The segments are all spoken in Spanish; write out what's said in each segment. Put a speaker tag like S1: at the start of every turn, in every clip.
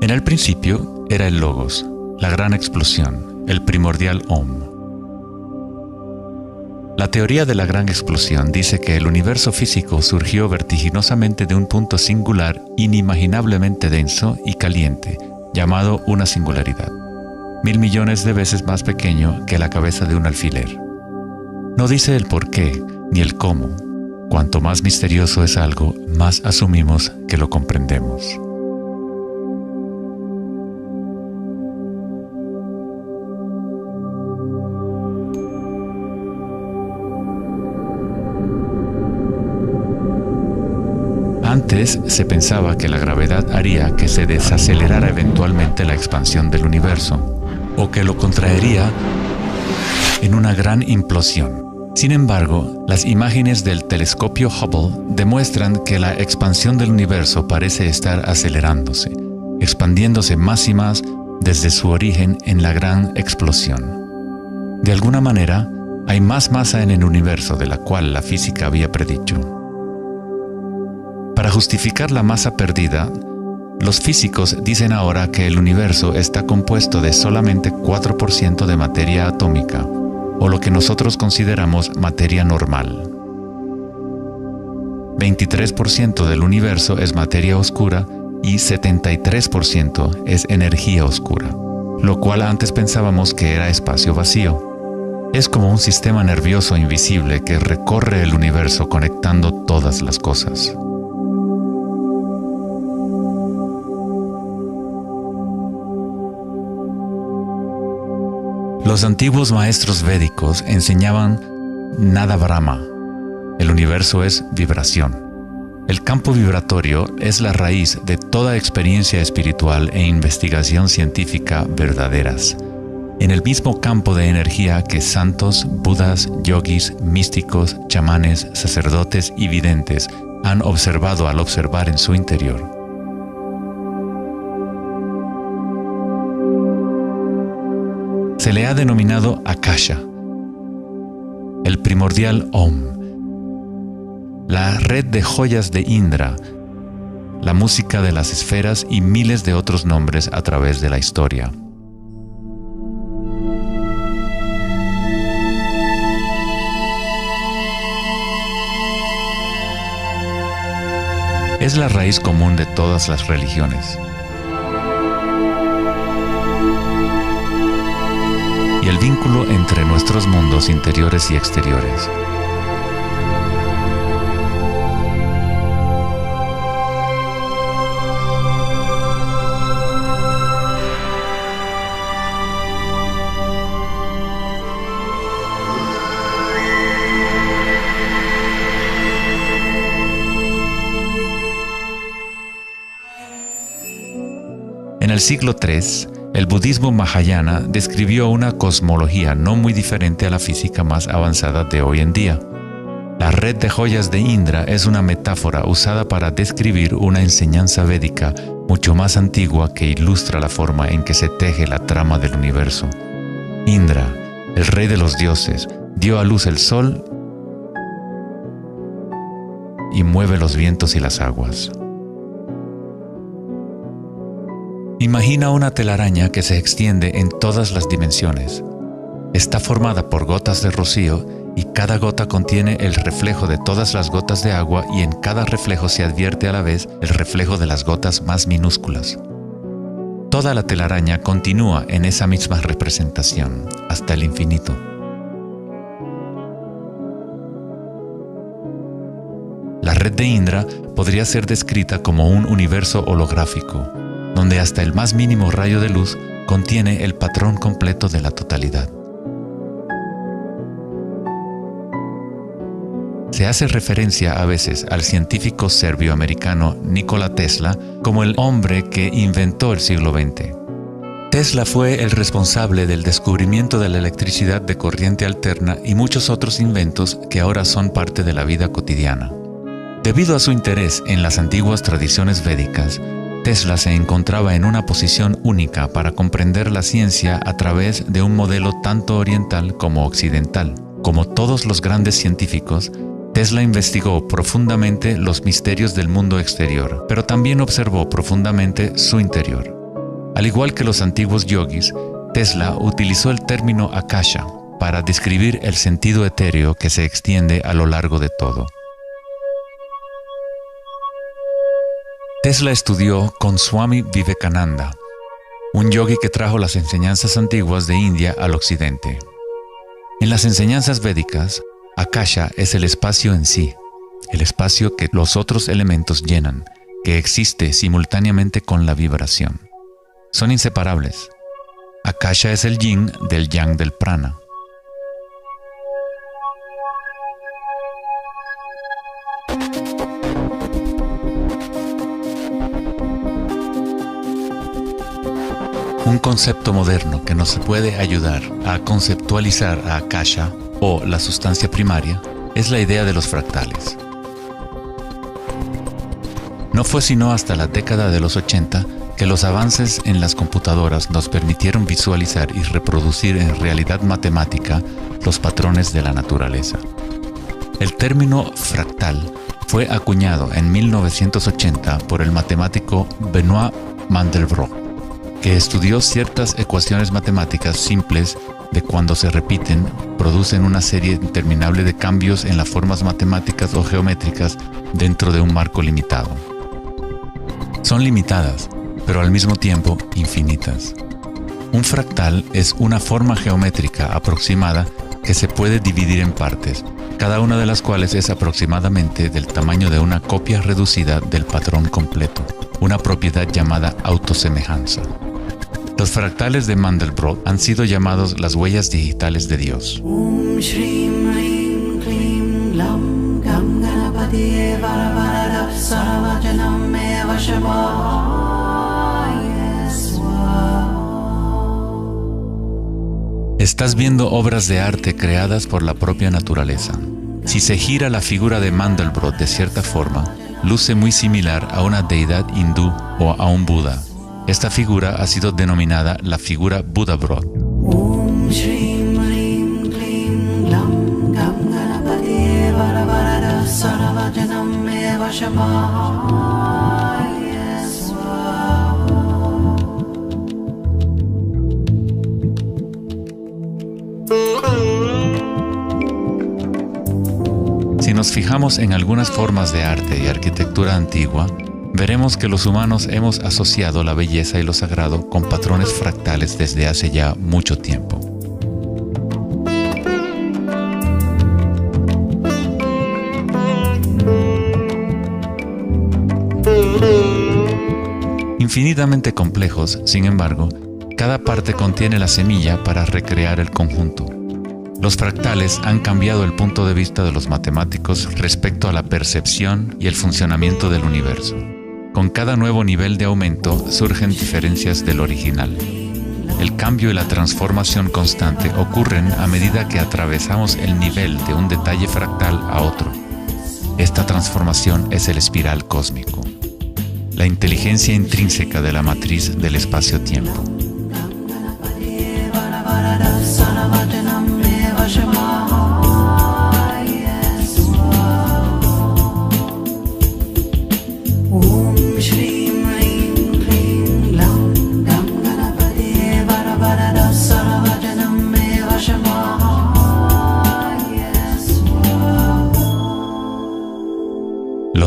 S1: En el principio era el Logos, la gran explosión, el primordial Om. La teoría de la gran explosión dice que el universo físico surgió vertiginosamente de un punto singular inimaginablemente denso y caliente, llamado una singularidad, 1000 millones de veces más pequeño que la cabeza de un alfiler. No dice el por qué ni el cómo. Cuanto más misterioso es algo, más asumimos que lo comprendemos. Antes se pensaba que la gravedad haría que se desacelerara eventualmente la expansión del universo, o que lo contraería en una gran implosión. Sin embargo, las imágenes del telescopio Hubble demuestran que la expansión del universo parece estar acelerándose, expandiéndose más y más desde su origen en la gran explosión. De alguna manera, hay más masa en el universo de la cual la física había predicho. Para justificar la masa perdida, los físicos dicen ahora que el universo está compuesto de solamente 4% de materia atómica, o lo que nosotros consideramos materia normal. 23% del universo es materia oscura y 73% es energía oscura, lo cual antes pensábamos que era espacio vacío. Es como un sistema nervioso invisible que recorre el universo conectando todas las cosas. Los antiguos maestros védicos enseñaban Nada Brahma. El universo es vibración. El campo vibratorio es la raíz de toda experiencia espiritual e investigación científica verdaderas. En el mismo campo de energía que santos, budas, yogis, místicos, chamanes, sacerdotes y videntes han observado al observar en su interior. Se le ha denominado Akasha, el primordial Om, la red de joyas de Indra, la música de las esferas y miles de otros nombres a través de la historia. Es la raíz común de todas las religiones. Y el vínculo entre nuestros mundos interiores y exteriores. En el siglo III, el budismo Mahayana describió una cosmología no muy diferente a la física más avanzada de hoy en día. La red de joyas de Indra es una metáfora usada para describir una enseñanza védica mucho más antigua que ilustra la forma en que se teje la trama del universo. Indra, el rey de los dioses, dio a luz el sol y mueve los vientos y las aguas. Imagina una telaraña que se extiende en todas las dimensiones. Está formada por gotas de rocío y cada gota contiene el reflejo de todas las gotas de agua y en cada reflejo se advierte a la vez el reflejo de las gotas más minúsculas. Toda la telaraña continúa en esa misma representación hasta el infinito. La red de Indra podría ser descrita como un universo holográfico, donde hasta el más mínimo rayo de luz contiene el patrón completo de la totalidad. Se hace referencia a veces al científico serbio-americano Nikola Tesla como el hombre que inventó el siglo XX. Tesla fue el responsable del descubrimiento de la electricidad de corriente alterna y muchos otros inventos que ahora son parte de la vida cotidiana. Debido a su interés en las antiguas tradiciones védicas, Tesla se encontraba en una posición única para comprender la ciencia a través de un modelo tanto oriental como occidental. Como todos los grandes científicos, Tesla investigó profundamente los misterios del mundo exterior, pero también observó profundamente su interior. Al igual que los antiguos yogis, Tesla utilizó el término akasha para describir el sentido etéreo que se extiende a lo largo de todo. Tesla estudió con Swami Vivekananda, un yogi que trajo las enseñanzas antiguas de India al occidente. En las enseñanzas védicas, akasha es el espacio en sí, el espacio que los otros elementos llenan, que existe simultáneamente con la vibración. Son inseparables. Akasha es el yin del yang del prana. Un concepto moderno que nos puede ayudar a conceptualizar a Akasha, o la sustancia primaria, es la idea de los fractales. No fue sino hasta la década de los 80 que los avances en las computadoras nos permitieron visualizar y reproducir en realidad matemática los patrones de la naturaleza. El término fractal fue acuñado en 1980 por el matemático Benoit Mandelbrot, que estudió ciertas ecuaciones matemáticas simples de cuando se repiten, producen una serie interminable de cambios en las formas matemáticas o geométricas dentro de un marco limitado. Son limitadas, pero al mismo tiempo infinitas. Un fractal es una forma geométrica aproximada que se puede dividir en partes, cada una de las cuales es aproximadamente del tamaño de una copia reducida del patrón completo, una propiedad llamada autosemejanza. Los fractales de Mandelbrot han sido llamados las huellas digitales de Dios. Estás viendo obras de arte creadas por la propia naturaleza. Si se gira la figura de Mandelbrot de cierta forma, luce muy similar a una deidad hindú o a un Buda. Esta figura ha sido denominada la figura Buddha-Brot. Si nos fijamos en algunas formas de arte y arquitectura antigua, veremos que los humanos hemos asociado la belleza y lo sagrado con patrones fractales desde hace ya mucho tiempo. Infinitamente complejos, sin embargo, cada parte contiene la semilla para recrear el conjunto. Los fractales han cambiado el punto de vista de los matemáticos respecto a la percepción y el funcionamiento del universo. Con cada nuevo nivel de aumento surgen diferencias del original. El cambio y la transformación constante ocurren a medida que atravesamos el nivel de un detalle fractal a otro. Esta transformación es el espiral cósmico, la inteligencia intrínseca de la matriz del espacio-tiempo.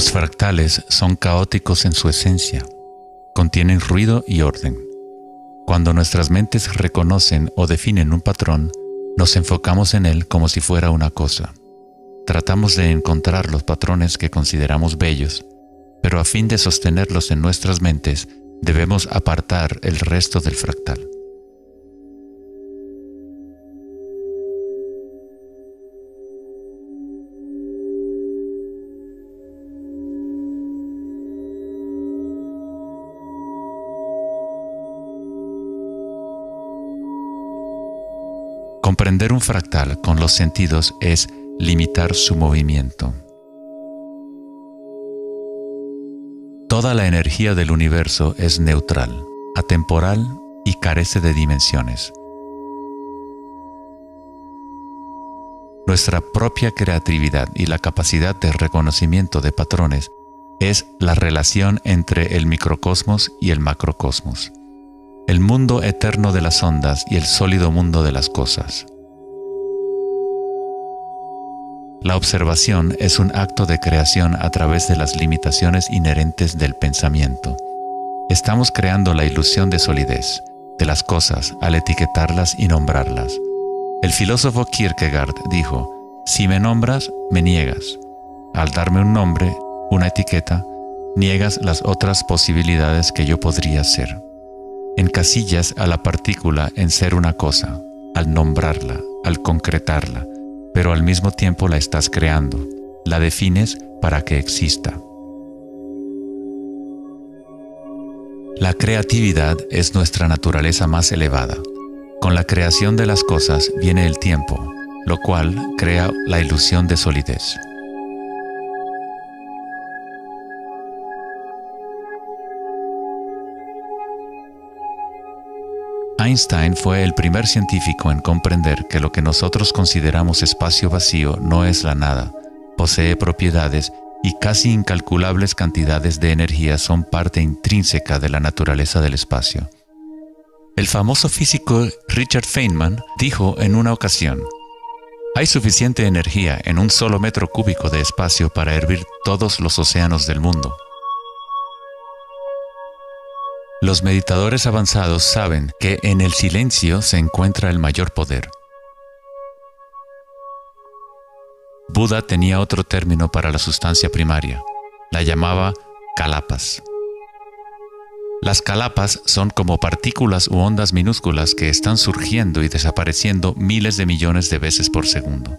S1: Los fractales son caóticos en su esencia, contienen ruido y orden. Cuando nuestras mentes reconocen o definen un patrón, nos enfocamos en él como si fuera una cosa. Tratamos de encontrar los patrones que consideramos bellos, pero a fin de sostenerlos en nuestras mentes, debemos apartar el resto del fractal. Comprender un fractal con los sentidos es limitar su movimiento. Toda la energía del universo es neutral, atemporal y carece de dimensiones. Nuestra propia creatividad y la capacidad de reconocimiento de patrones es la relación entre el microcosmos y el macrocosmos. el mundo eterno de las ondas y el sólido mundo de las cosas. La observación es un acto de creación a través de las limitaciones inherentes del pensamiento. Estamos creando la ilusión de solidez de las cosas al etiquetarlas y nombrarlas. El filósofo Kierkegaard dijo: si me nombras, me niegas. Al darme un nombre, una etiqueta, niegas las otras posibilidades que yo podría ser. Encasillas a la partícula en ser una cosa, al nombrarla, al concretarla, pero al mismo tiempo la estás creando, la defines para que exista. La creatividad es nuestra naturaleza más elevada. Con la creación de las cosas viene el tiempo, lo cual crea la ilusión de solidez. Einstein fue el primer científico en comprender que lo que nosotros consideramos espacio vacío no es la nada, posee propiedades y casi incalculables cantidades de energía son parte intrínseca de la naturaleza del espacio. El famoso físico Richard Feynman dijo en una ocasión: hay suficiente energía en un solo metro cúbico de espacio para hervir todos los océanos del mundo. Los meditadores avanzados saben que en el silencio se encuentra el mayor poder. Buda tenía otro término para la sustancia primaria. La llamaba kalapas. Las kalapas son como partículas u ondas minúsculas que están surgiendo y desapareciendo miles de millones de veces por segundo.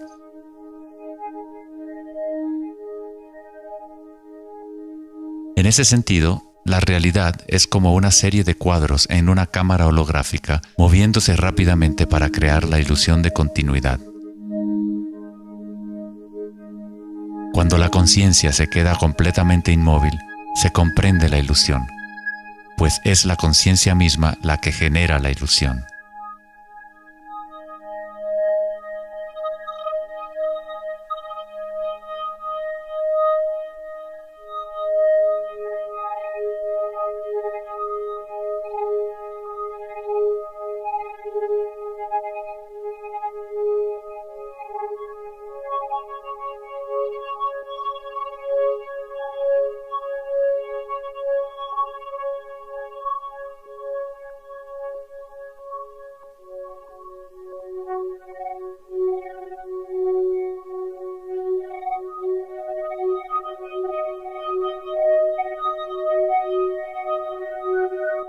S1: En ese sentido, la realidad es como una serie de cuadros en una cámara holográfica moviéndose rápidamente para crear la ilusión de continuidad. Cuando la conciencia se queda completamente inmóvil, se comprende la ilusión, pues es la conciencia misma la que genera la ilusión.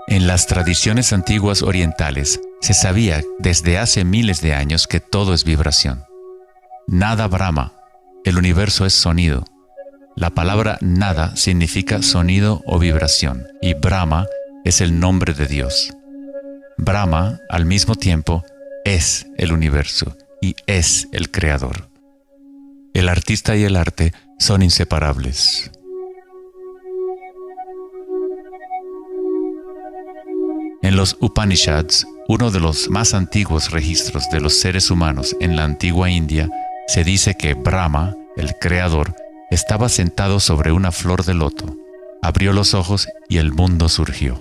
S1: En las tradiciones antiguas orientales se sabía desde hace miles de años que todo es vibración. Nada Brahma, el universo es sonido. La palabra nada significa sonido o vibración y Brahma es el nombre de Dios. Brahma, al mismo tiempo, es el universo y es el creador. El artista y el arte son inseparables. En los Upanishads, uno de los más antiguos registros de los seres humanos en la antigua India, se dice que Brahma, el creador, estaba sentado sobre una flor de loto, abrió los ojos y el mundo surgió.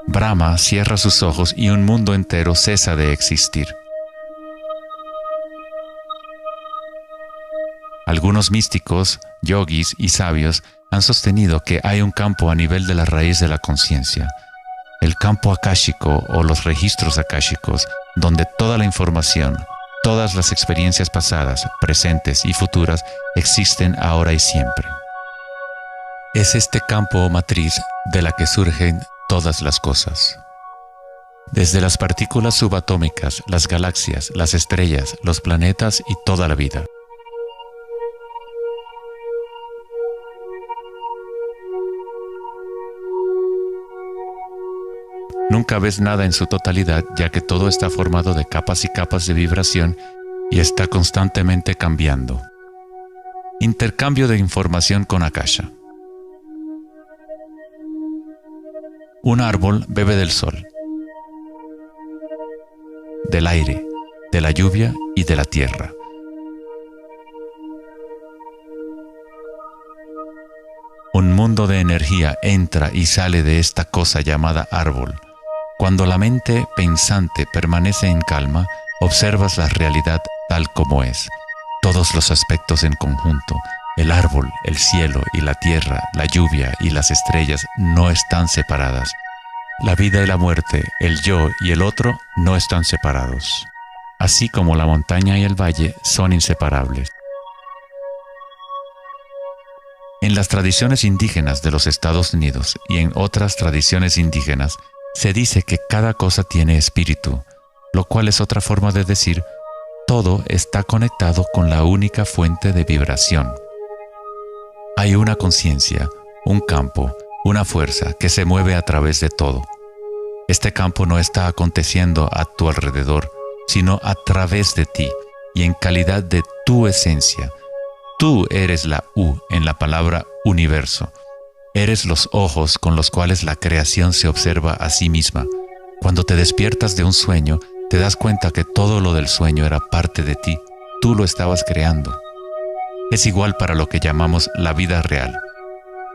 S1: Brahma cierra sus ojos y un mundo entero cesa de existir. Algunos místicos, yogis y sabios han sostenido que hay un campo a nivel de la raíz de la conciencia, el campo akáshico o los registros akáshicos, donde toda la información, todas las experiencias pasadas, presentes y futuras existen ahora y siempre. Es este campo o matriz de la que surgen todas las cosas. Desde las partículas subatómicas, las galaxias, las estrellas, los planetas y toda la vida. Nunca ves nada en su totalidad, ya que todo está formado de capas y capas de vibración y está constantemente cambiando. Intercambio de información con Akasha. Un árbol bebe del sol, del aire, de la lluvia y de la tierra. Un mundo de energía entra y sale de esta cosa llamada árbol. Cuando la mente pensante permanece en calma, observas la realidad tal como es. Todos los aspectos en conjunto, el árbol, el cielo y la tierra, la lluvia y las estrellas no están separadas. La vida y la muerte, el yo y el otro no están separados. Así como la montaña y el valle son inseparables. En las tradiciones indígenas de los Estados Unidos y en otras tradiciones indígenas, se dice que cada cosa tiene espíritu, lo cual es otra forma de decir, todo está conectado con la única fuente de vibración. Hay una conciencia, un campo, una fuerza que se mueve a través de todo. Este campo no está aconteciendo a tu alrededor, sino a través de ti y en calidad de tu esencia. Tú eres la U en la palabra universo. Eres los ojos con los cuales la creación se observa a sí misma. Cuando te despiertas de un sueño, te das cuenta que todo lo del sueño era parte de ti. Tú lo estabas creando. Es igual para lo que llamamos la vida real.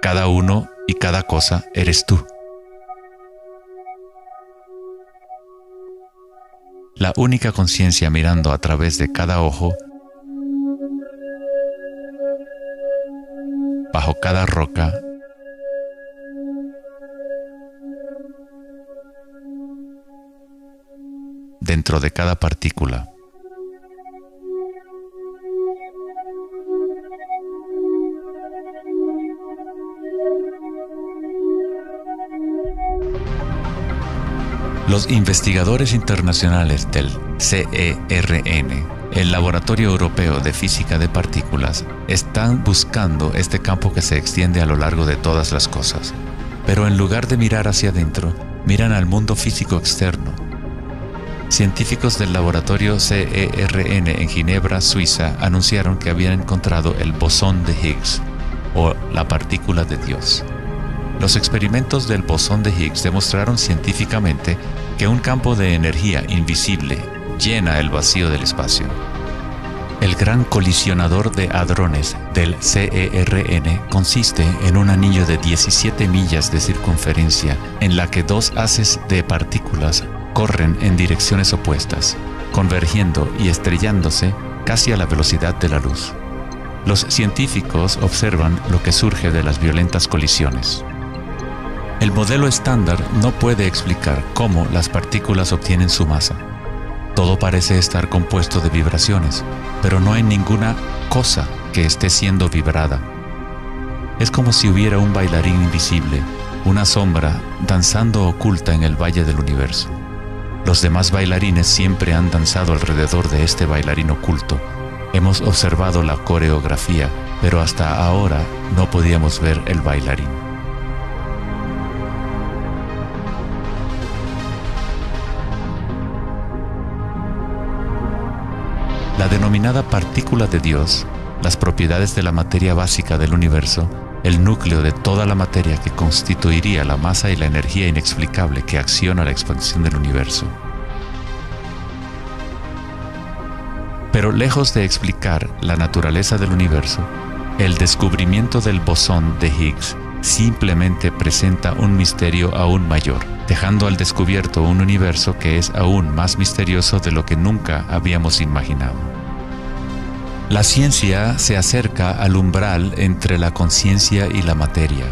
S1: Cada uno y cada cosa eres tú. La única conciencia mirando a través de cada ojo, bajo cada roca, dentro de cada partícula. Los investigadores internacionales del CERN, el Laboratorio Europeo de Física de Partículas, están buscando este campo que se extiende a lo largo de todas las cosas. Pero en lugar de mirar hacia adentro, miran al mundo físico externo. Científicos del laboratorio CERN en Ginebra, Suiza, anunciaron que habían encontrado el bosón de Higgs, o la partícula de Dios. Los experimentos del bosón de Higgs demostraron científicamente que un campo de energía invisible llena el vacío del espacio. El gran colisionador de hadrones del CERN consiste en un anillo de 17 millas de circunferencia en la que dos haces de partículas corren en direcciones opuestas, convergiendo y estrellándose casi a la velocidad de la luz. Los científicos observan lo que surge de las violentas colisiones. El modelo estándar no puede explicar cómo las partículas obtienen su masa. Todo parece estar compuesto de vibraciones, pero no hay ninguna cosa que esté siendo vibrada. Es como si hubiera un bailarín invisible, una sombra, danzando oculta en el valle del universo. Los demás bailarines siempre han danzado alrededor de este bailarín oculto. Hemos observado la coreografía, pero hasta ahora no podíamos ver el bailarín. La denominada partícula de Dios, las propiedades de la materia básica del universo, el núcleo de toda la materia que constituiría la masa y la energía inexplicable que acciona la expansión del universo. Pero lejos de explicar la naturaleza del universo, el descubrimiento del bosón de Higgs simplemente presenta un misterio aún mayor, dejando al descubierto un universo que es aún más misterioso de lo que nunca habíamos imaginado. La ciencia se acerca al umbral entre la conciencia y la materia.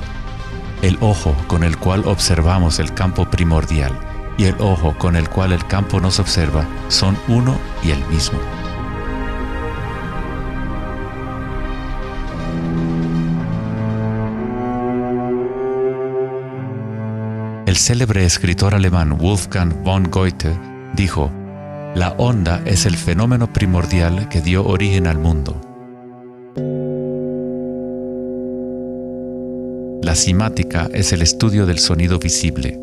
S1: El ojo con el cual observamos el campo primordial y el ojo con el cual el campo nos observa son uno y el mismo. El célebre escritor alemán Wolfgang von Goethe dijo: "La onda es el fenómeno primordial que dio origen al mundo". La cimática es el estudio del sonido visible.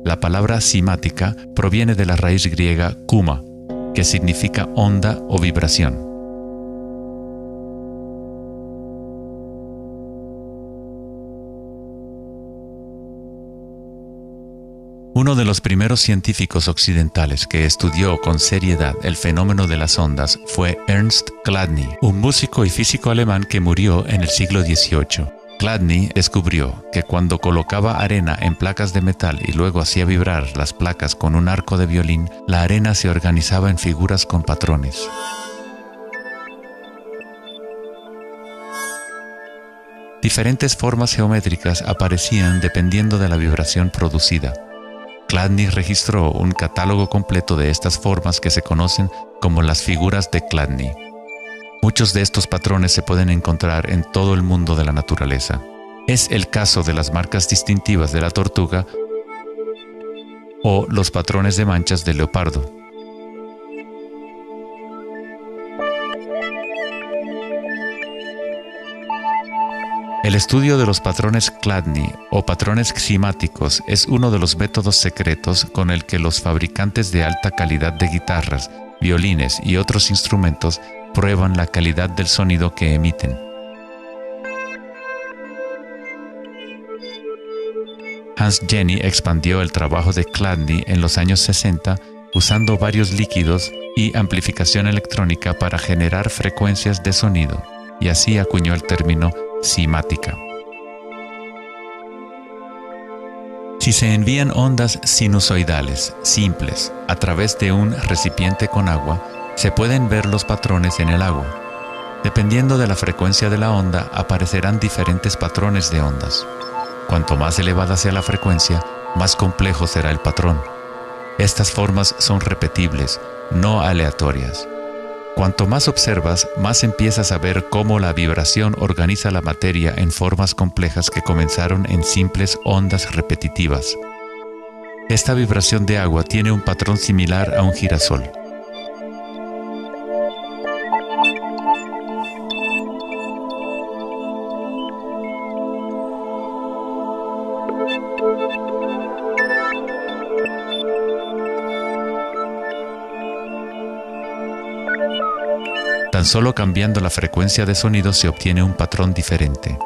S1: La palabra cimática proviene de la raíz griega kuma, que significa onda o vibración. Uno de de los primeros científicos occidentales que estudió con seriedad el fenómeno de las ondas fue Ernst Chladni, un músico y físico alemán que murió en el siglo XVIII. Chladni descubrió que cuando colocaba arena en placas de metal y luego hacía vibrar las placas con un arco de violín, la arena se organizaba en figuras con patrones. Diferentes formas geométricas aparecían dependiendo de la vibración producida. Chladni registró un catálogo completo de estas formas que se conocen como las figuras de Chladni. Muchos de estos patrones se pueden encontrar en todo el mundo de la naturaleza. Es el caso de las marcas distintivas de la tortuga o los patrones de manchas del leopardo. El estudio de los patrones Chladni o patrones ximáticos es uno de los métodos secretos con el que los fabricantes de alta calidad de guitarras, violines y otros instrumentos prueban la calidad del sonido que emiten. Hans Jenny expandió el trabajo de Chladni en los años 60 usando varios líquidos y amplificación electrónica para generar frecuencias de sonido, y así acuñó el término cimática. Si se envían ondas sinusoidales simples a través de un recipiente con agua, se pueden ver los patrones en el agua. Dependiendo de la frecuencia de la onda, aparecerán diferentes patrones de ondas. Cuanto más elevada sea la frecuencia, más complejo será el patrón. Estas formas son repetibles, no aleatorias. Cuanto más observas, más empiezas a ver cómo la vibración organiza la materia en formas complejas que comenzaron en simples ondas repetitivas. Esta vibración de agua tiene un patrón similar a un girasol. Tan solo cambiando la frecuencia de sonido se obtiene un patrón diferente.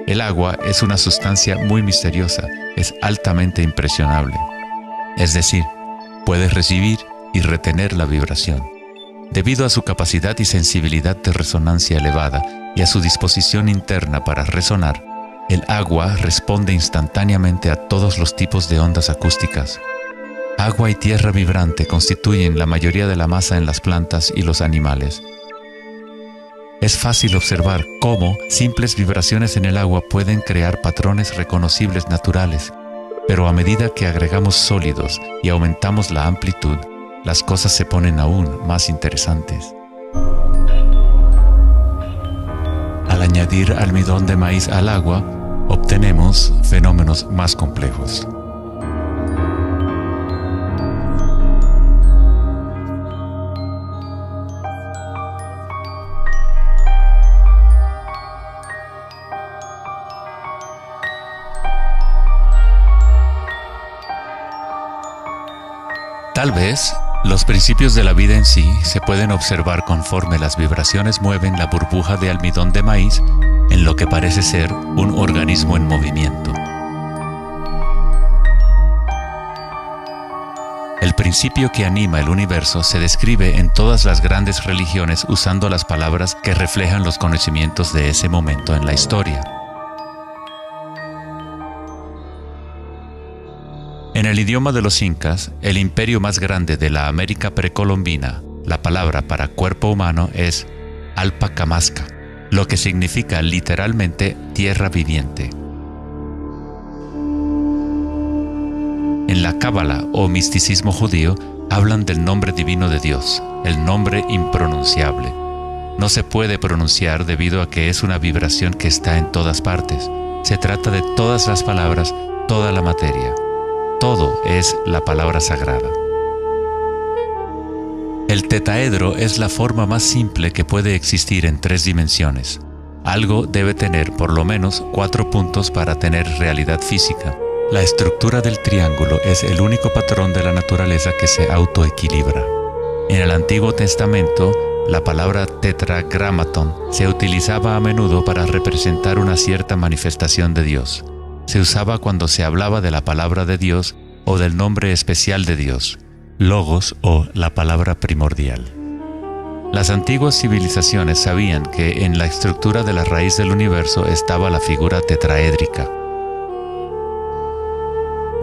S1: El agua es una sustancia muy misteriosa, es altamente impresionable. Es decir, puede recibir y retener la vibración. Debido a su capacidad y sensibilidad de resonancia elevada y a su disposición interna para resonar, el agua responde instantáneamente a todos los tipos de ondas acústicas. Agua y tierra vibrante constituyen la mayoría de la masa en las plantas y los animales. Es fácil observar cómo simples vibraciones en el agua pueden crear patrones reconocibles naturales, pero a medida que agregamos sólidos y aumentamos la amplitud, las cosas se ponen aún más interesantes. Al añadir almidón de maíz al agua, obtenemos fenómenos más complejos. Tal vez, los principios de la vida en sí se pueden observar conforme las vibraciones mueven la burbuja de almidón de maíz en lo que parece ser un organismo en movimiento. El principio que anima el universo se describe en todas las grandes religiones usando las palabras que reflejan los conocimientos de ese momento en la historia. En el idioma de los incas, el imperio más grande de la América precolombina, la palabra para cuerpo humano es Alpacamasca, lo que significa literalmente tierra viviente. En la Cábala o misticismo judío hablan del nombre divino de Dios, el nombre impronunciable. No se puede pronunciar debido a que es una vibración que está en todas partes. Se trata de todas las palabras, toda la materia. Todo es la palabra sagrada. El tetaedro es la forma más simple que puede existir en 3 dimensiones. Algo debe tener por lo menos 4 puntos para tener realidad física. La estructura del triángulo es el único patrón de la naturaleza que se autoequilibra. En el Antiguo Testamento, la palabra tetragramaton se utilizaba a menudo para representar una cierta manifestación de Dios. Se usaba cuando se hablaba de la palabra de Dios o del nombre especial de Dios, logos o la palabra primordial. Las antiguas civilizaciones sabían que en la estructura de la raíz del universo estaba la figura tetraédrica.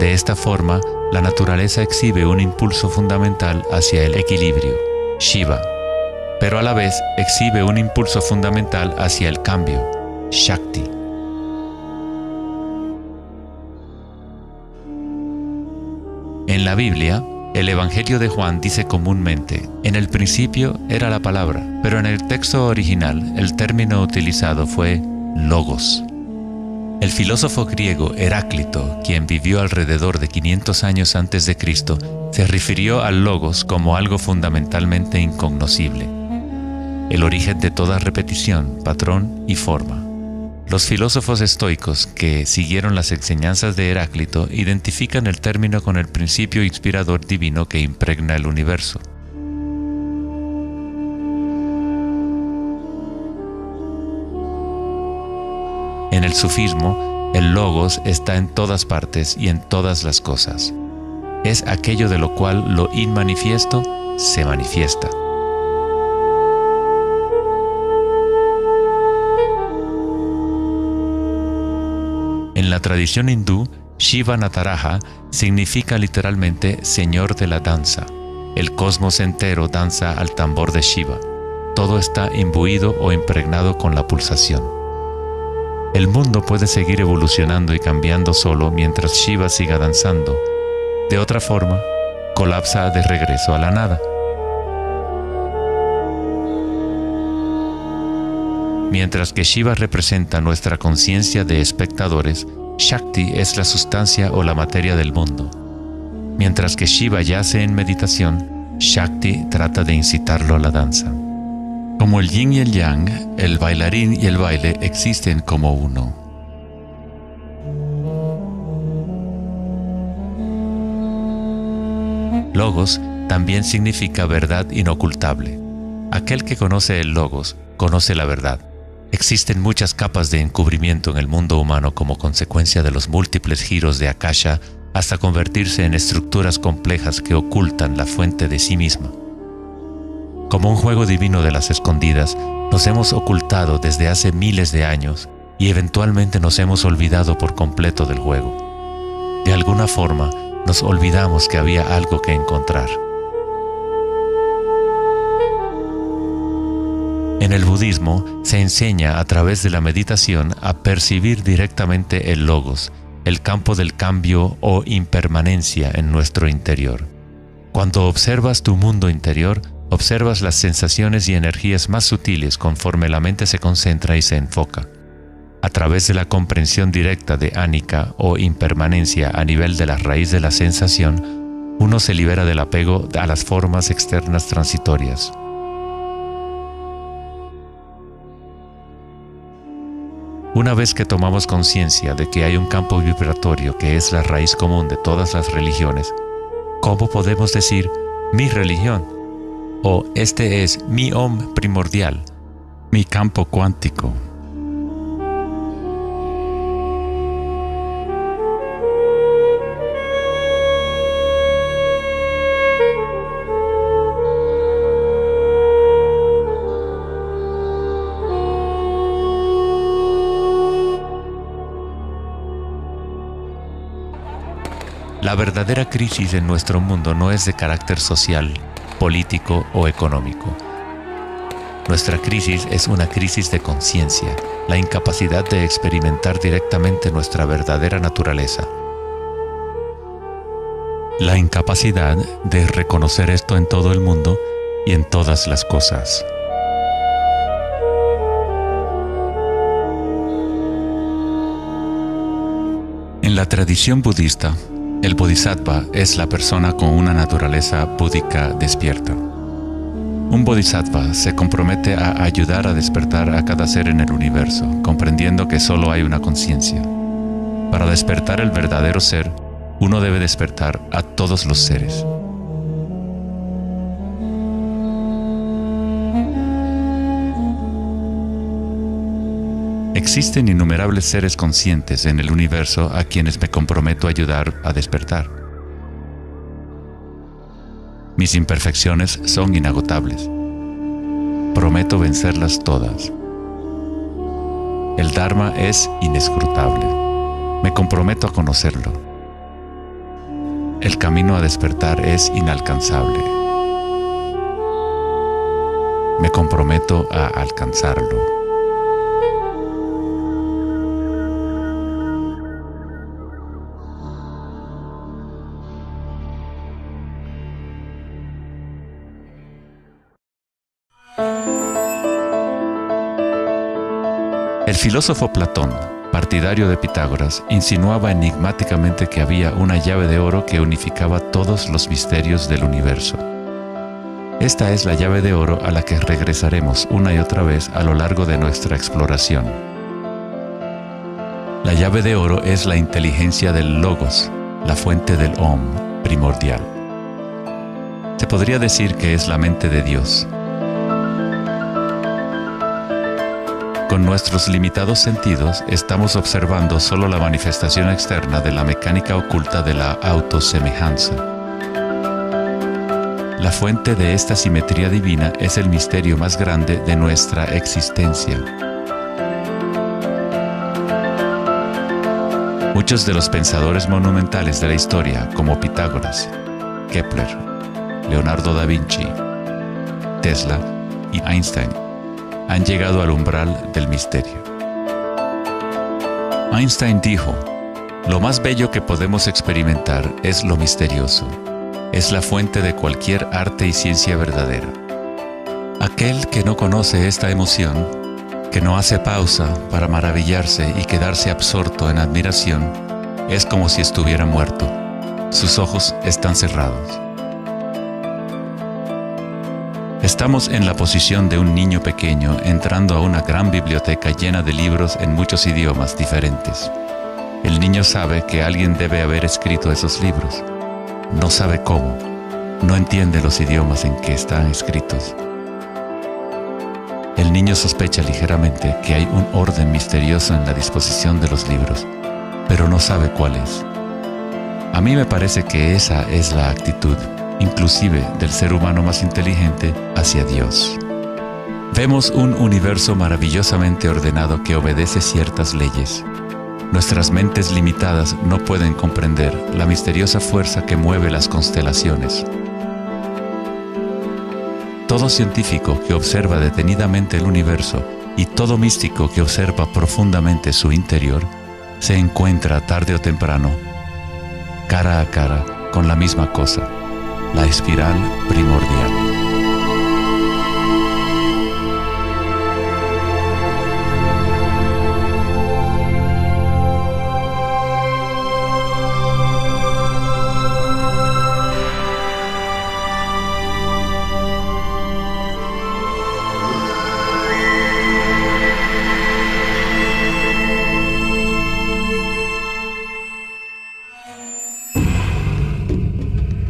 S1: De esta forma, la naturaleza exhibe un impulso fundamental hacia el equilibrio, Shiva, pero a la vez exhibe un impulso fundamental hacia el cambio, Shakti. En la Biblia, el Evangelio de Juan dice comúnmente, en el principio era la palabra, pero en el texto original el término utilizado fue logos. El filósofo griego Heráclito, quien vivió alrededor de 500 años antes de Cristo, se refirió al logos como algo fundamentalmente incognoscible, el origen de toda repetición, patrón y forma. Los filósofos estoicos que siguieron las enseñanzas de Heráclito identifican el término con el principio inspirador divino que impregna el universo. En el sufismo, el logos está en todas partes y en todas las cosas. Es aquello de lo cual lo inmanifiesto se manifiesta. En la tradición hindú, Shiva Nataraja significa literalmente Señor de la danza. El cosmos entero danza al tambor de Shiva. Todo está imbuido o impregnado con la pulsación. El mundo puede seguir evolucionando y cambiando solo mientras Shiva siga danzando. De otra forma, colapsa de regreso a la nada. Mientras que Shiva representa nuestra conciencia de espectadores, Shakti es la sustancia o la materia del mundo. Mientras que Shiva yace en meditación, Shakti trata de incitarlo a la danza. Como el yin y el yang, el bailarín y el baile existen como uno. Logos también significa verdad inocultable. Aquel que conoce el logos, conoce la verdad. Existen muchas capas de encubrimiento en el mundo humano como consecuencia de los múltiples giros de Akasha hasta convertirse en estructuras complejas que ocultan la fuente de sí misma. Como un juego divino de las escondidas, nos hemos ocultado desde hace miles de años y eventualmente nos hemos olvidado por completo del juego. De alguna forma, nos olvidamos que había algo que encontrar. En el budismo se enseña a través de la meditación a percibir directamente el logos, el campo del cambio o impermanencia en nuestro interior. Cuando observas tu mundo interior, observas las sensaciones y energías más sutiles conforme la mente se concentra y se enfoca. A través de la comprensión directa de anicca o impermanencia a nivel de la raíz de la sensación, uno se libera del apego a las formas externas transitorias. Una vez que tomamos conciencia de que hay un campo vibratorio que es la raíz común de todas las religiones, ¿cómo podemos decir mi religión? O este es mi Om primordial, mi campo cuántico. La verdadera crisis en nuestro mundo no es de carácter social, político o económico. Nuestra crisis es una crisis de conciencia, la incapacidad de experimentar directamente nuestra verdadera naturaleza. La incapacidad de reconocer esto en todo el mundo y en todas las cosas. En la tradición budista, el bodhisattva es la persona con una naturaleza búdica despierta. Un bodhisattva se compromete a ayudar a despertar a cada ser en el universo, comprendiendo que solo hay una conciencia. Para despertar el verdadero ser, uno debe despertar a todos los seres. Existen innumerables seres conscientes en el universo a quienes me comprometo a ayudar a despertar. Mis imperfecciones son inagotables. Prometo vencerlas todas. El Dharma es inescrutable. Me comprometo a conocerlo. El camino a despertar es inalcanzable. Me comprometo a alcanzarlo. El filósofo Platón, partidario de Pitágoras, insinuaba enigmáticamente que había una llave de oro que unificaba todos los misterios del universo. Esta es la llave de oro a la que regresaremos una y otra vez a lo largo de nuestra exploración. La llave de oro es la inteligencia del Logos, la fuente del Om primordial. Se podría decir que es la mente de Dios. Con nuestros limitados sentidos, estamos observando solo la manifestación externa de la mecánica oculta de la autosemejanza. La fuente de esta simetría divina es el misterio más grande de nuestra existencia. Muchos de los pensadores monumentales de la historia, como Pitágoras, Kepler, Leonardo da Vinci, Tesla y Einstein, han llegado al umbral del misterio. Einstein dijo: "Lo más bello que podemos experimentar es lo misterioso. Es la fuente de cualquier arte y ciencia verdadera. Aquel que no conoce esta emoción, que no hace pausa para maravillarse y quedarse absorto en admiración, es como si estuviera muerto. Sus ojos están cerrados". Estamos en la posición de un niño pequeño entrando a una gran biblioteca llena de libros en muchos idiomas diferentes. El niño sabe que alguien debe haber escrito esos libros. No sabe cómo. No entiende los idiomas en que están escritos. El niño sospecha ligeramente que hay un orden misterioso en la disposición de los libros, pero no sabe cuál es. A mí me parece que esa es la actitud, inclusive del ser humano más inteligente, hacia Dios. Vemos un universo maravillosamente ordenado que obedece ciertas leyes. Nuestras mentes limitadas no pueden comprender la misteriosa fuerza que mueve las constelaciones. Todo científico que observa detenidamente el universo y todo místico que observa profundamente su interior se encuentra tarde o temprano, cara a cara, con la misma cosa: la espiral primordial.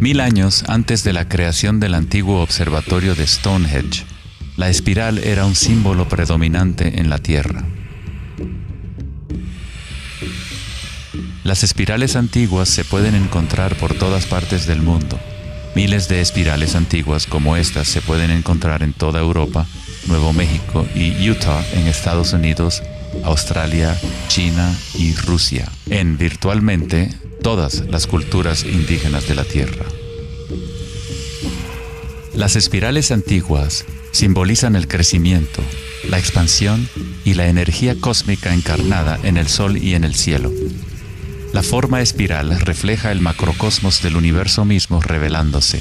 S1: Mil años antes de la creación del antiguo observatorio de Stonehenge, la espiral era un símbolo predominante en la Tierra. Las espirales antiguas se pueden encontrar por todas partes del mundo. Miles de espirales antiguas como estas se pueden encontrar en toda Europa, Nuevo México y Utah en Estados Unidos, Australia, China y Rusia, en virtualmente todas las culturas indígenas de la Tierra. Las espirales antiguas simbolizan el crecimiento, la expansión y la energía cósmica encarnada en el Sol y en el cielo. La forma espiral refleja el macrocosmos del universo mismo revelándose.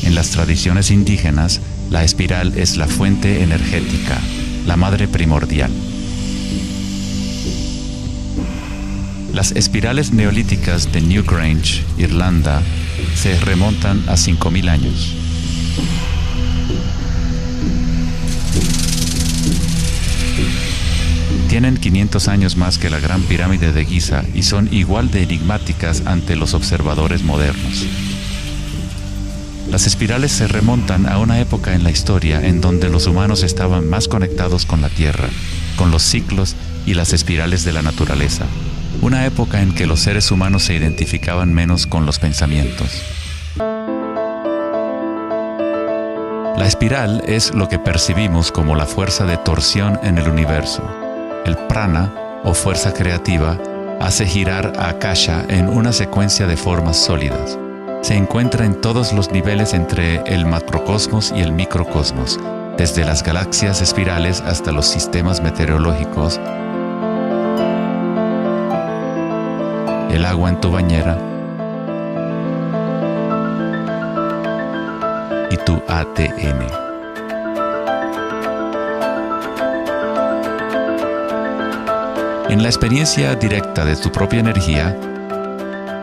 S1: En las tradiciones indígenas, la espiral es la fuente energética, la madre primordial. Las espirales neolíticas de Newgrange, Irlanda, se remontan a 5000 años. 500 años más que la Gran Pirámide de Giza y son igual de enigmáticas ante los observadores modernos. Las espirales se remontan a una época en la historia en donde los humanos estaban más conectados con la Tierra, con los ciclos y las espirales de la naturaleza. Una época en que los seres humanos se identificaban menos con los pensamientos. La espiral es lo que percibimos como la fuerza de torsión en el universo. El prana, o fuerza creativa, hace girar a Akasha en una secuencia de formas sólidas. Se encuentra en todos los niveles entre el macrocosmos y el microcosmos, desde las galaxias espirales hasta los sistemas meteorológicos, el agua en tu bañera y tu ADN. En la experiencia directa de tu propia energía,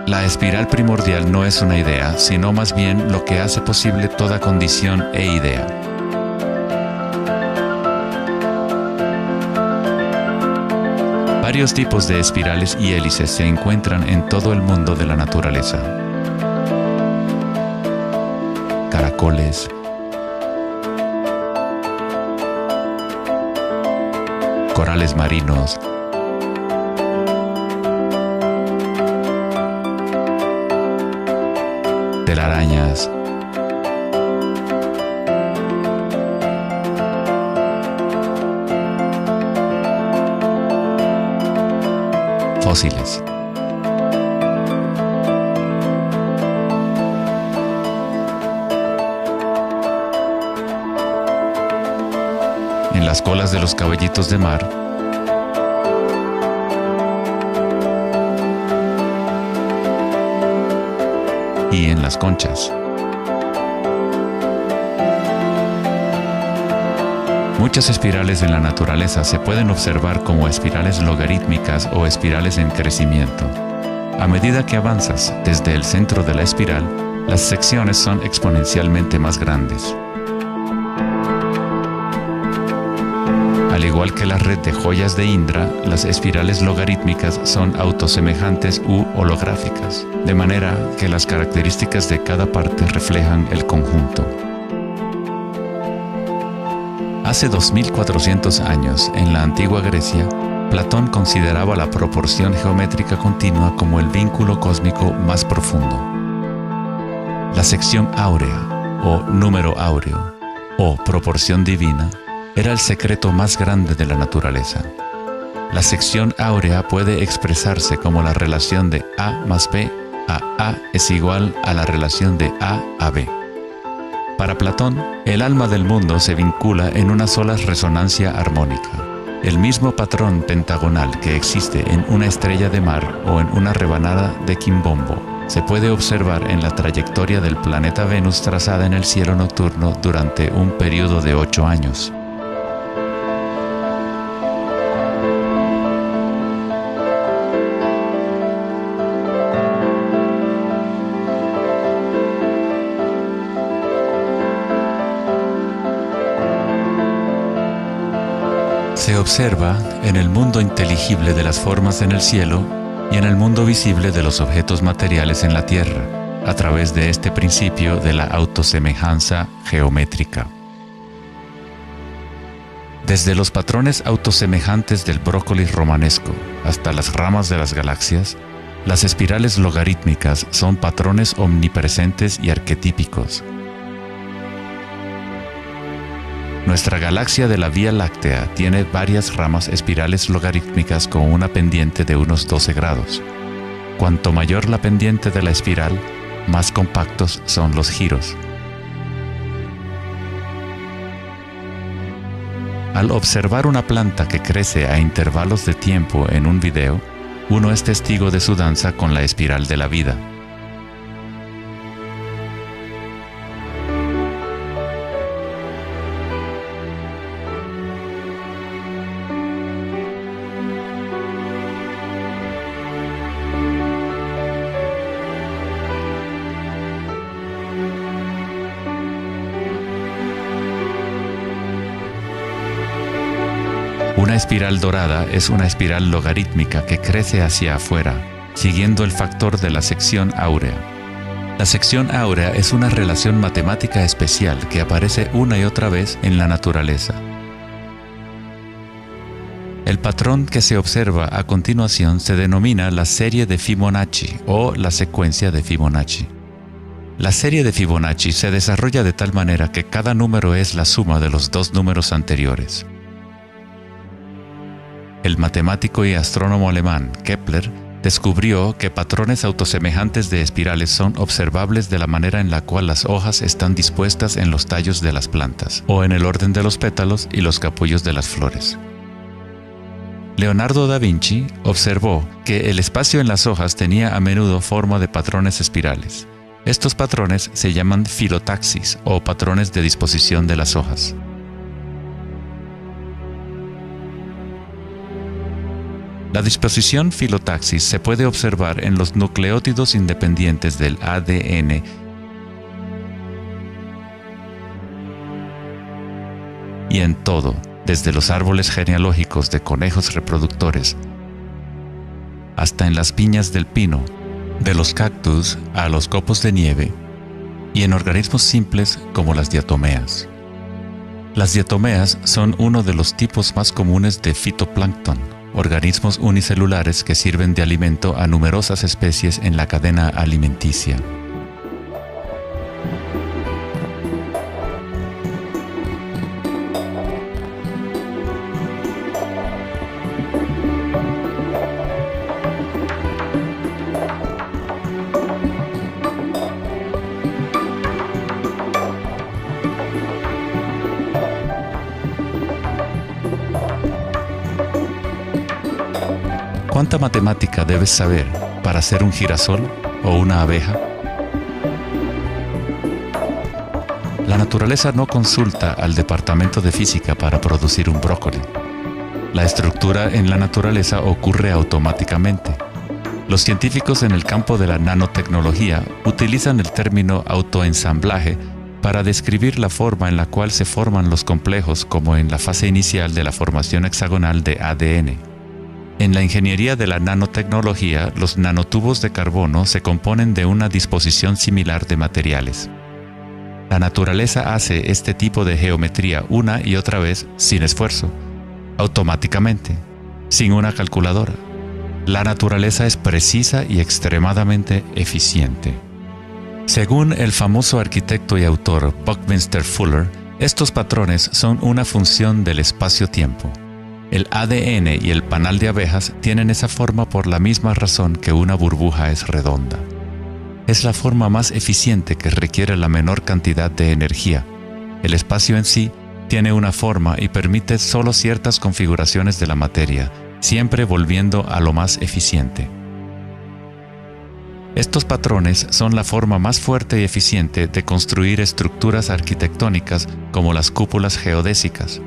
S1: la espiral primordial no es una idea, sino más bien lo que hace posible toda condición e idea. Varios tipos de espirales y hélices se encuentran en todo el mundo de la naturaleza. Caracoles, corales marinos, telarañas, fósiles. En las colas de los caballitos de mar, y en las conchas. Muchas espirales en la naturaleza se pueden observar como espirales logarítmicas o espirales en crecimiento. A medida que avanzas desde el centro de la espiral, las secciones son exponencialmente más grandes. Al igual que la red de joyas de Indra, las espirales logarítmicas son autosemejantes u holográficas, de manera que las características de cada parte reflejan el conjunto. Hace 2400 años, en la antigua Grecia, Platón consideraba la proporción geométrica continua como el vínculo cósmico más profundo. La sección áurea, o número áureo, o proporción divina, era el secreto más grande de la naturaleza. La sección áurea puede expresarse como la relación de A más B a A es igual a la relación de A a B. Para Platón, el alma del mundo se vincula en una sola resonancia armónica. El mismo patrón pentagonal que existe en una estrella de mar o en una rebanada de quimbombo se puede observar en la trayectoria del planeta Venus trazada en el cielo nocturno durante un periodo de 8 años. Se observa en el mundo inteligible de las formas en el cielo y en el mundo visible de los objetos materiales en la Tierra, a través de este principio de la autosemejanza geométrica. Desde los patrones autosemejantes del brócoli romanesco hasta las ramas de las galaxias, las espirales logarítmicas son patrones omnipresentes y arquetípicos. Nuestra galaxia de la Vía Láctea tiene varias ramas espirales logarítmicas con una pendiente de unos 12 grados. Cuanto mayor la pendiente de la espiral, más compactos son los giros. Al observar una planta que crece a intervalos de tiempo en un video, uno es testigo de su danza con la espiral de la vida. Una espiral dorada es una espiral logarítmica que crece hacia afuera, siguiendo el factor de la sección áurea. La sección áurea es una relación matemática especial que aparece una y otra vez en la naturaleza. El patrón que se observa a continuación se denomina la serie de Fibonacci o la secuencia de Fibonacci. La serie de Fibonacci se desarrolla de tal manera que cada número es la suma de los dos números anteriores. El matemático y astrónomo alemán Kepler descubrió que patrones autosemejantes de espirales son observables de la manera en la cual las hojas están dispuestas en los tallos de las plantas, o en el orden de los pétalos y los capullos de las flores. Leonardo da Vinci observó que el espacio en las hojas tenía a menudo forma de patrones espirales. Estos patrones se llaman filotaxis o patrones de disposición de las hojas. La disposición filotaxis se puede observar en los nucleótidos independientes del ADN y en todo, desde los árboles genealógicos de conejos reproductores hasta en las piñas del pino, de los cactus a los copos de nieve, y en organismos simples como las diatomeas. Las diatomeas son uno de los tipos más comunes de fitoplancton, organismos unicelulares que sirven de alimento a numerosas especies en la cadena alimenticia. ¿Cuánta matemática debes saber para ser un girasol o una abeja? La naturaleza no consulta al departamento de física para producir un brócoli. La estructura en la naturaleza ocurre automáticamente. Los científicos en el campo de la nanotecnología utilizan el término autoensamblaje para describir la forma en la cual se forman los complejos, como en la fase inicial de la formación hexagonal de ADN. En la ingeniería de la nanotecnología, los nanotubos de carbono se componen de una disposición similar de materiales. La naturaleza hace este tipo de geometría una y otra vez sin esfuerzo, automáticamente, sin una calculadora. La naturaleza es precisa y extremadamente eficiente. Según el famoso arquitecto y autor Buckminster Fuller, estos patrones son una función del espacio-tiempo. El ADN y el panal de abejas tienen esa forma por la misma razón que una burbuja es redonda. Es la forma más eficiente que requiere la menor cantidad de energía. El espacio en sí tiene una forma y permite solo ciertas configuraciones de la materia, siempre volviendo a lo más eficiente. Estos patrones son la forma más fuerte y eficiente de construir estructuras arquitectónicas como las cúpulas geodésicas.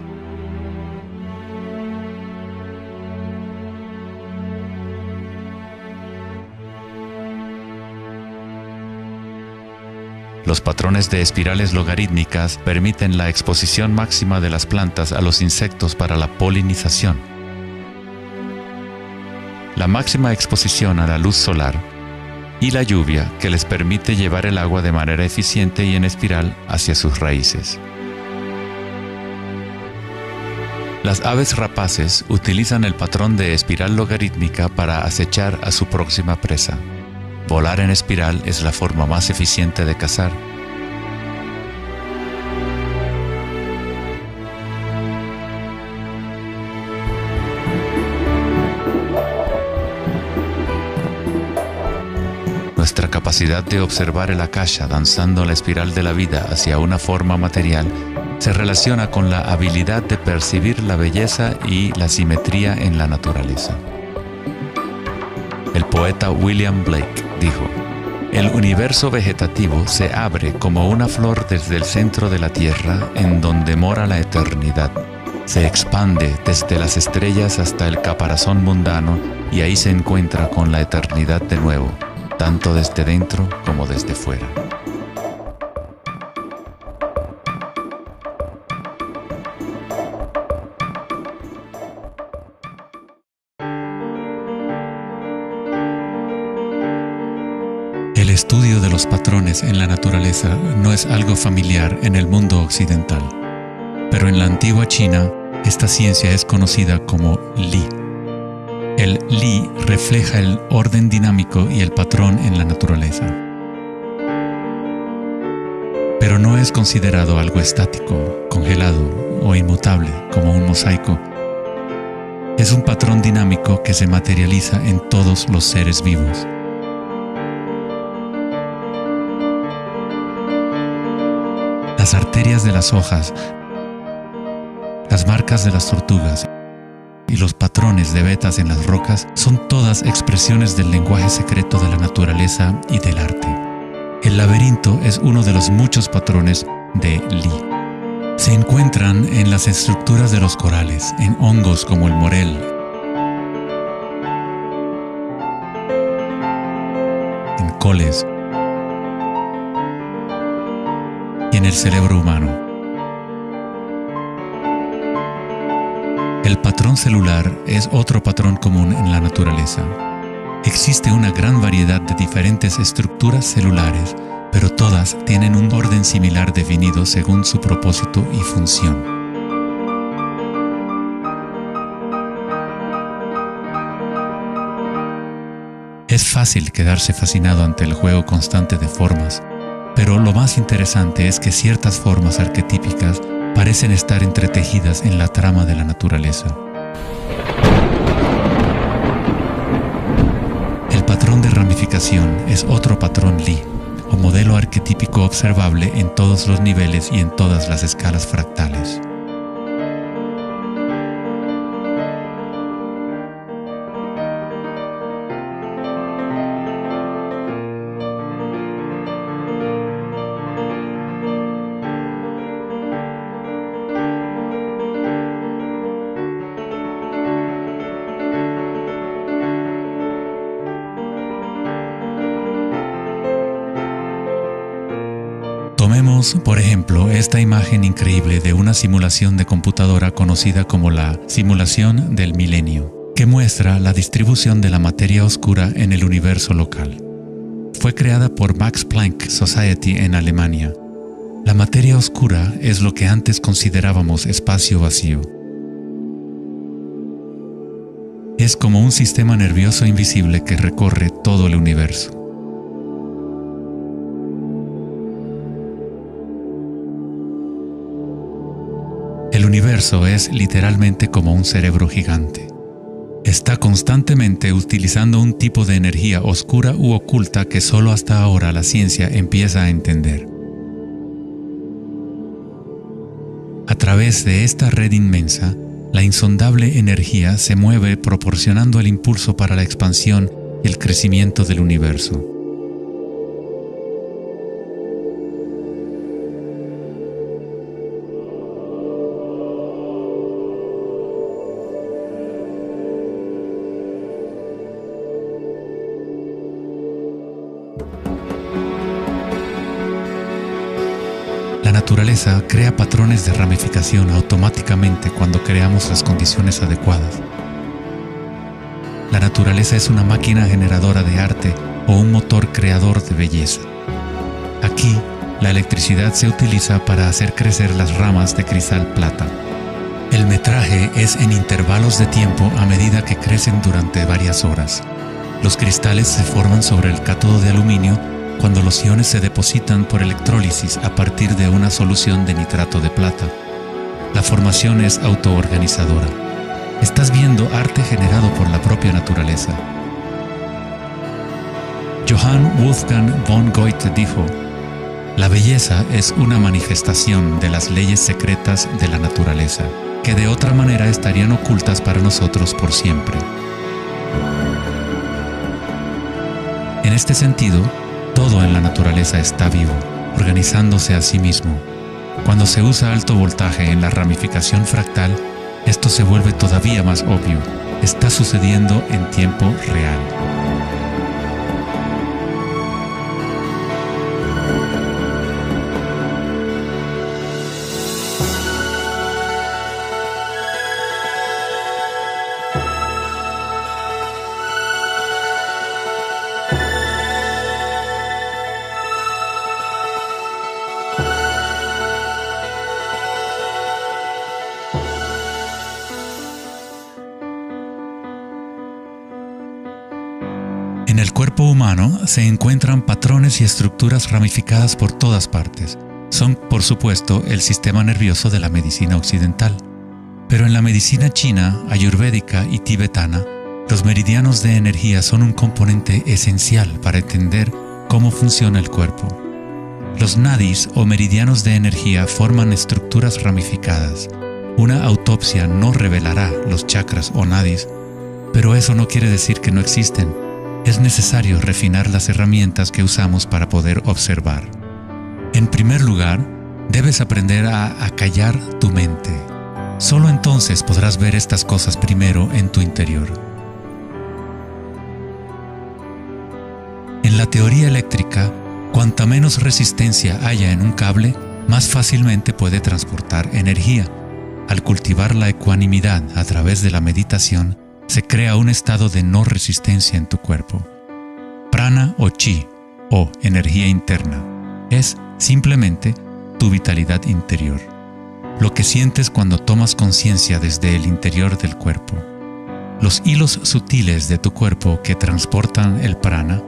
S1: Los patrones de espirales logarítmicas permiten la exposición máxima de las plantas a los insectos para la polinización. La máxima exposición a la luz solar y la lluvia que les permite llevar el agua de manera eficiente y en espiral hacia sus raíces. Las aves rapaces utilizan el patrón de espiral logarítmica para acechar a su próxima presa. Volar en espiral es la forma más eficiente de cazar. Nuestra capacidad de observar el akasha danzando la espiral de la vida hacia una forma material se relaciona con la habilidad de percibir la belleza y la simetría en la naturaleza. El poeta William Blake dijo: "El universo vegetativo se abre como una flor desde el centro de la tierra en donde mora la eternidad. Se expande desde las estrellas hasta el caparazón mundano y ahí se encuentra con la eternidad de nuevo, tanto desde dentro como desde fuera". estudio de los patrones en la naturaleza no es algo familiar en el mundo occidental, pero en la antigua China, esta ciencia es conocida como Li. El Li refleja el orden dinámico y el patrón en la naturaleza. Pero no es considerado algo estático, congelado o inmutable como un mosaico. Es un patrón dinámico que se materializa en todos los seres vivos. Las arterias de las hojas, las marcas de las tortugas y los patrones de vetas en las rocas son todas expresiones del lenguaje secreto de la naturaleza y del arte. El laberinto es uno de los muchos patrones de Li. Se encuentran en las estructuras de los corales, en hongos como el morel, en coles y en el cerebro humano. El patrón celular es otro patrón común en la naturaleza. Existe una gran variedad de diferentes estructuras celulares, pero todas tienen un orden similar definido según su propósito y función. Es fácil quedarse fascinado ante el juego constante de formas, pero lo más interesante es que ciertas formas arquetípicas parecen estar entretejidas en la trama de la naturaleza. El patrón de ramificación es otro patrón Li, o modelo arquetípico observable en todos los niveles y en todas las escalas fractales. Tomemos, por ejemplo, esta imagen increíble de una simulación de computadora conocida como la simulación del milenio, que muestra la distribución de la materia oscura en el universo local. Fue creada por Max Planck Society en Alemania. La materia oscura es lo que antes considerábamos espacio vacío. Es como un sistema nervioso invisible que recorre todo el universo. El universo es literalmente como un cerebro gigante. Está constantemente utilizando un tipo de energía oscura u oculta que solo hasta ahora la ciencia empieza a entender. A través de esta red inmensa, la insondable energía se mueve proporcionando el impulso para la expansión y el crecimiento del universo. La naturaleza crea patrones de ramificación automáticamente cuando creamos las condiciones adecuadas. La naturaleza es una máquina generadora de arte o un motor creador de belleza. Aquí, la electricidad se utiliza para hacer crecer las ramas de cristal plata. El metraje es en intervalos de tiempo a medida que crecen durante varias horas. Los cristales se forman sobre el cátodo de aluminio cuando los iones se depositan por electrólisis a partir de una solución de nitrato de plata. La formación es autoorganizadora. Estás viendo arte generado por la propia naturaleza. Johann Wolfgang von Goethe dijo: "La belleza es una manifestación de las leyes secretas de la naturaleza, que de otra manera estarían ocultas para nosotros por siempre". En este sentido, todo en la naturaleza está vivo, organizándose a sí mismo. Cuando se usa alto voltaje en la ramificación fractal, esto se vuelve todavía más obvio. Está sucediendo en tiempo real. cuerpo humano se encuentran patrones y estructuras ramificadas por todas partes. Son, por supuesto, el sistema nervioso de la medicina occidental. Pero en la medicina china, ayurvédica y tibetana, los meridianos de energía son un componente esencial para entender cómo funciona el cuerpo. Los nadis o meridianos de energía forman estructuras ramificadas. Una autopsia no revelará los chakras o nadis, pero eso no quiere decir que no existen. Es necesario refinar las herramientas que usamos para poder observar. En primer lugar, debes aprender a acallar tu mente. Solo entonces podrás ver estas cosas primero en tu interior. En la teoría eléctrica, cuanta menos resistencia haya en un cable, más fácilmente puede transportar energía. Al cultivar la ecuanimidad a través de la meditación, se crea un estado de no resistencia en tu cuerpo. Prana o chi, o energía interna, es simplemente tu vitalidad interior. Lo que sientes cuando tomas conciencia desde el interior del cuerpo. Los hilos sutiles de tu cuerpo que transportan el prana,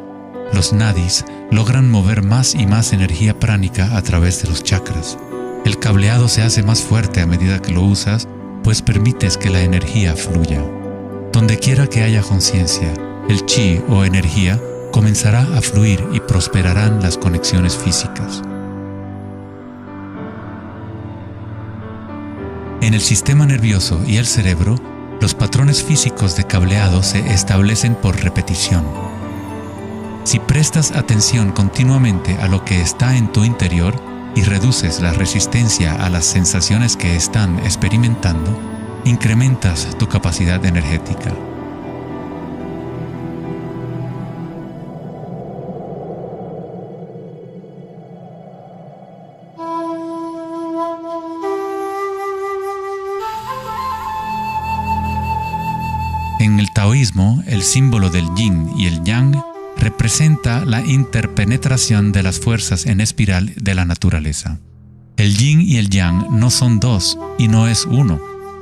S1: los nadis, logran mover más y más energía pránica a través de los chakras. El cableado se hace más fuerte a medida que lo usas, pues permites que la energía fluya. Donde quiera que haya conciencia, el chi o energía comenzará a fluir y prosperarán las conexiones físicas. En el sistema nervioso y el cerebro, los patrones físicos de cableado se establecen por repetición. Si prestas atención continuamente a lo que está en tu interior y reduces la resistencia a las sensaciones que están experimentando, incrementas tu capacidad energética. En el taoísmo, el símbolo del yin y el yang representa la interpenetración de las fuerzas en espiral de la naturaleza. El yin y el yang no son dos y no es uno.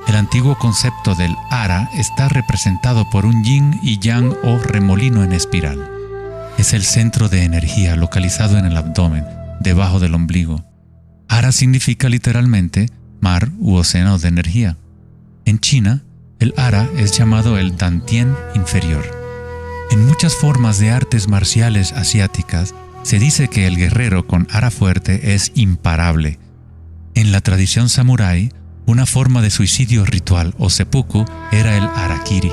S1: El antiguo concepto del ara está representado por un yin y yang o remolino en espiral. Es el centro de energía localizado en el abdomen, debajo del ombligo. Ara significa literalmente mar u océano de energía. En China, el ara es llamado el Dantien inferior. En muchas formas de artes marciales asiáticas, se dice que el guerrero con ara fuerte es imparable. En la tradición samurái, una forma de suicidio ritual o seppuku era el harakiri.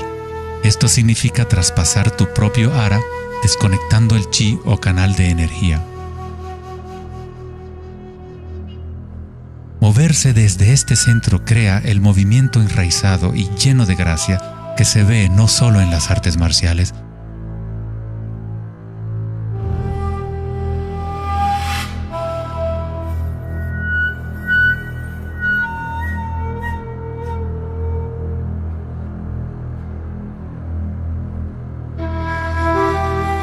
S1: Esto significa traspasar tu propio ara, desconectando el chi o canal de energía. Moverse desde este centro crea el movimiento enraizado y lleno de gracia que se ve no solo en las artes marciales,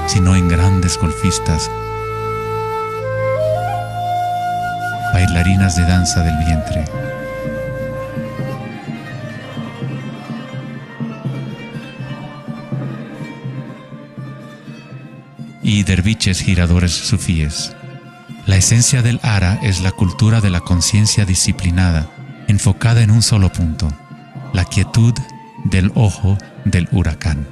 S1: sino en grandes golfistas, bailarinas de danza del vientre, y derviches giradores sufíes. La esencia del ara es la cultura de la conciencia disciplinada, enfocada en un solo punto, la quietud del ojo del huracán.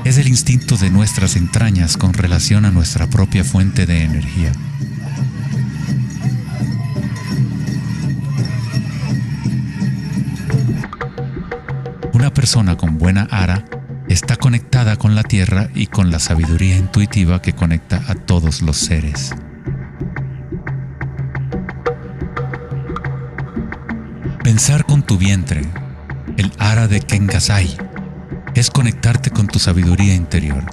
S1: Es el instinto de nuestras entrañas con relación a nuestra propia fuente de energía. Una persona con buena ara está conectada con la tierra y con la sabiduría intuitiva que conecta a todos los seres. Pensar con tu vientre, el ara de Kengasai, es conectarte con tu sabiduría interior.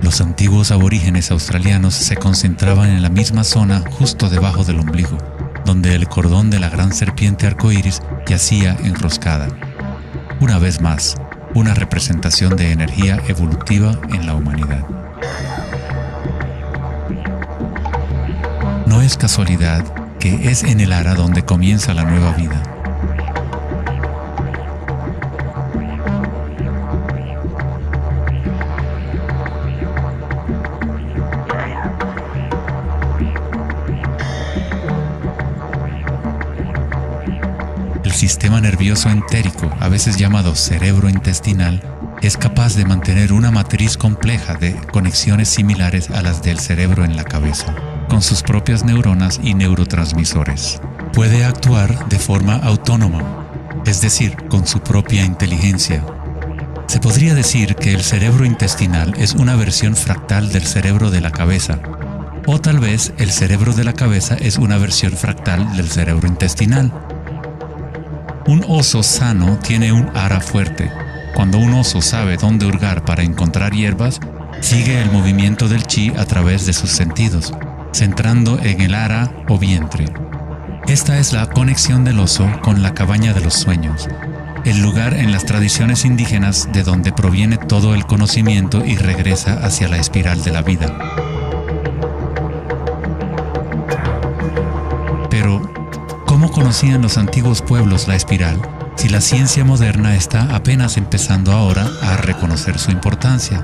S1: Los antiguos aborígenes australianos se concentraban en la misma zona justo debajo del ombligo, donde donde el cordón de la gran serpiente arcoíris yacía enroscada. Una vez más, una representación de energía evolutiva en la humanidad. No es casualidad que es en el Ara donde comienza la nueva vida. El sistema nervioso entérico, a veces llamado cerebro intestinal, es capaz de mantener una matriz compleja de conexiones similares a las del cerebro en la cabeza, con sus propias neuronas y neurotransmisores. Puede actuar de forma autónoma, es decir, con su propia inteligencia. Se podría decir que el cerebro intestinal es una versión fractal del cerebro de la cabeza, o tal vez el cerebro de la cabeza es una versión fractal del cerebro intestinal. Un oso sano tiene un Ara fuerte. Cuando un oso sabe dónde hurgar para encontrar hierbas, sigue el movimiento del chi a través de sus sentidos, centrando en el Ara o vientre. Esta es la conexión del oso con la cabaña de los sueños, el lugar en las tradiciones indígenas de donde proviene todo el conocimiento y regresa hacia la espiral de la vida. Pero, ¿cómo conocían los antiguos pueblos la espiral si la ciencia moderna está apenas empezando ahora a reconocer su importancia?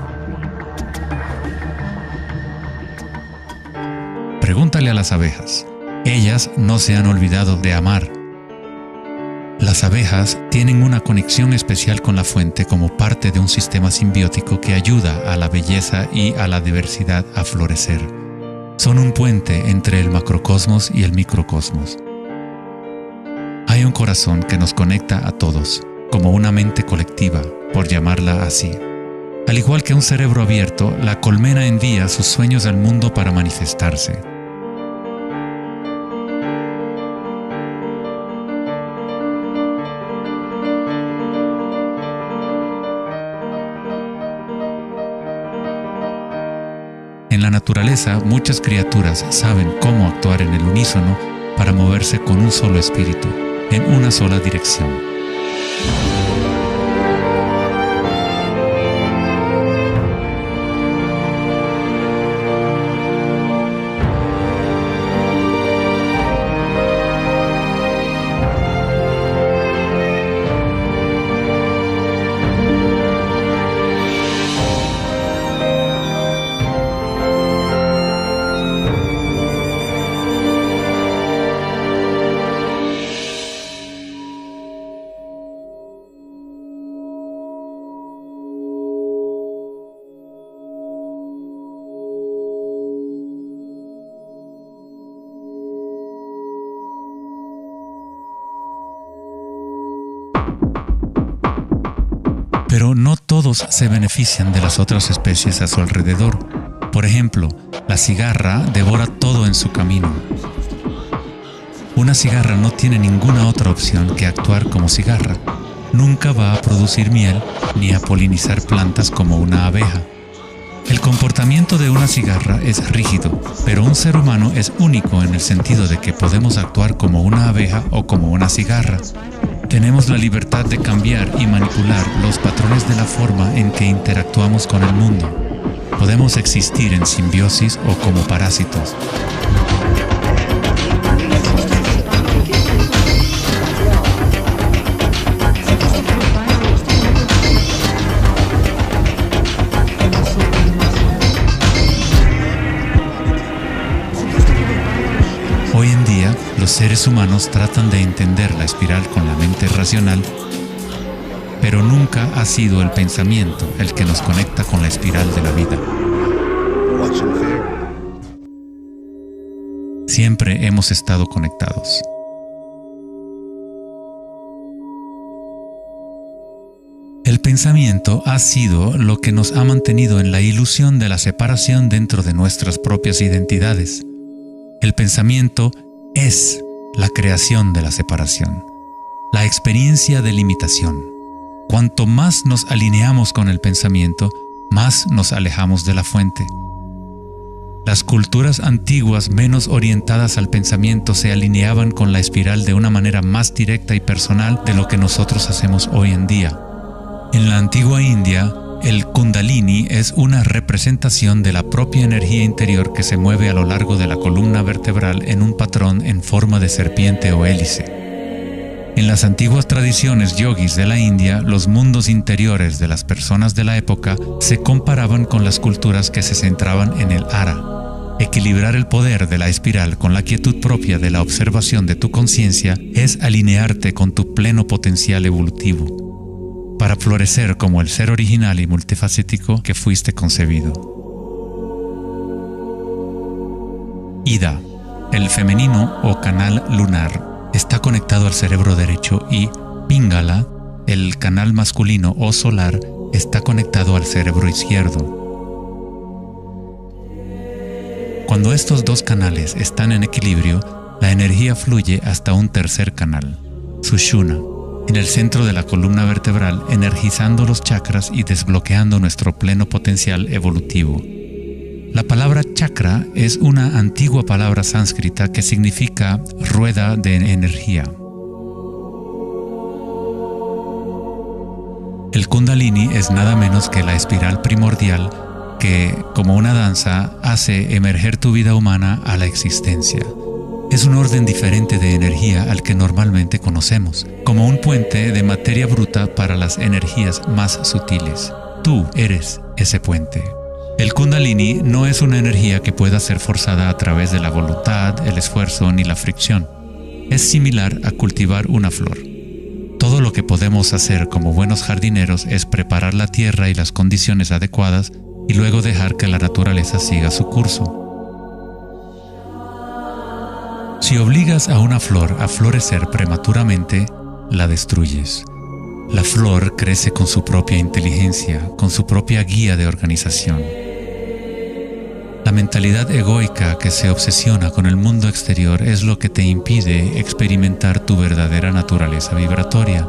S1: Pregúntale a las abejas. Ellas no se han olvidado de amar. Las abejas tienen una conexión especial con la fuente como parte de un sistema simbiótico que ayuda a la belleza y a la diversidad a florecer. Son un puente entre el macrocosmos y el microcosmos. Hay un corazón que nos conecta a todos, como una mente colectiva, por llamarla así. Al igual que un cerebro abierto, la colmena envía sus sueños al mundo para manifestarse. En la naturaleza, muchas criaturas saben cómo actuar en el unísono para moverse con un solo espíritu, en una sola dirección. Pero no todos se benefician de las otras especies a su alrededor. Por ejemplo, la cigarra devora todo en su camino. Una cigarra no tiene ninguna otra opción que actuar como cigarra. Nunca va a producir miel ni a polinizar plantas como una abeja. El comportamiento de una cigarra es rígido, pero un ser humano es único en el sentido de que podemos actuar como una abeja o como una cigarra. Tenemos la libertad de cambiar y manipular los patrones de la forma en que interactuamos con el mundo. Podemos existir en simbiosis o como parásitos. Hoy en día, los seres humanos tratan de entender la espiral con la mente racional, pero nunca ha sido el pensamiento el que nos conecta con la espiral de la vida. Siempre hemos estado conectados. El pensamiento ha sido lo que nos ha mantenido en la ilusión de la separación dentro de nuestras propias identidades. El pensamiento es la creación de la separación, la experiencia de limitación. Cuanto más nos alineamos con el pensamiento, más nos alejamos de la fuente. Las culturas antiguas menos orientadas al pensamiento se alineaban con la espiral de una manera más directa y personal de lo que nosotros hacemos hoy en día. En la antigua India, el Kundalini es una representación de la propia energía interior que se mueve a lo largo de la columna vertebral en un patrón en forma de serpiente o hélice. En las antiguas tradiciones yogis de la India, los mundos interiores de las personas de la época se comparaban con las culturas que se centraban en el Ara. Equilibrar el poder de la espiral con la quietud propia de la observación de tu conciencia es alinearte con tu pleno potencial evolutivo, para florecer como el ser original y multifacético que fuiste concebido. Ida, el femenino o canal lunar, está conectado al cerebro derecho y Pingala, el canal masculino o solar, está conectado al cerebro izquierdo. Cuando estos dos canales están en equilibrio, la energía fluye hasta un tercer canal, Sushumna, en el centro de la columna vertebral, energizando los chakras y desbloqueando nuestro pleno potencial evolutivo. La palabra chakra es una antigua palabra sánscrita que significa rueda de energía. El Kundalini es nada menos que la espiral primordial que, como una danza, hace emerger tu vida humana a la existencia. Es un orden diferente de energía al que normalmente conocemos, como un puente de materia bruta para las energías más sutiles. Tú eres ese puente. El Kundalini no es una energía que pueda ser forzada a través de la voluntad, el esfuerzo ni la fricción. Es similar a cultivar una flor. Todo lo que podemos hacer como buenos jardineros es preparar la tierra y las condiciones adecuadas y luego dejar que la naturaleza siga su curso. Si obligas a una flor a florecer prematuramente, la destruyes. La flor crece con su propia inteligencia, con su propia guía de organización. La mentalidad egoica que se obsesiona con el mundo exterior es lo que te impide experimentar tu verdadera naturaleza vibratoria.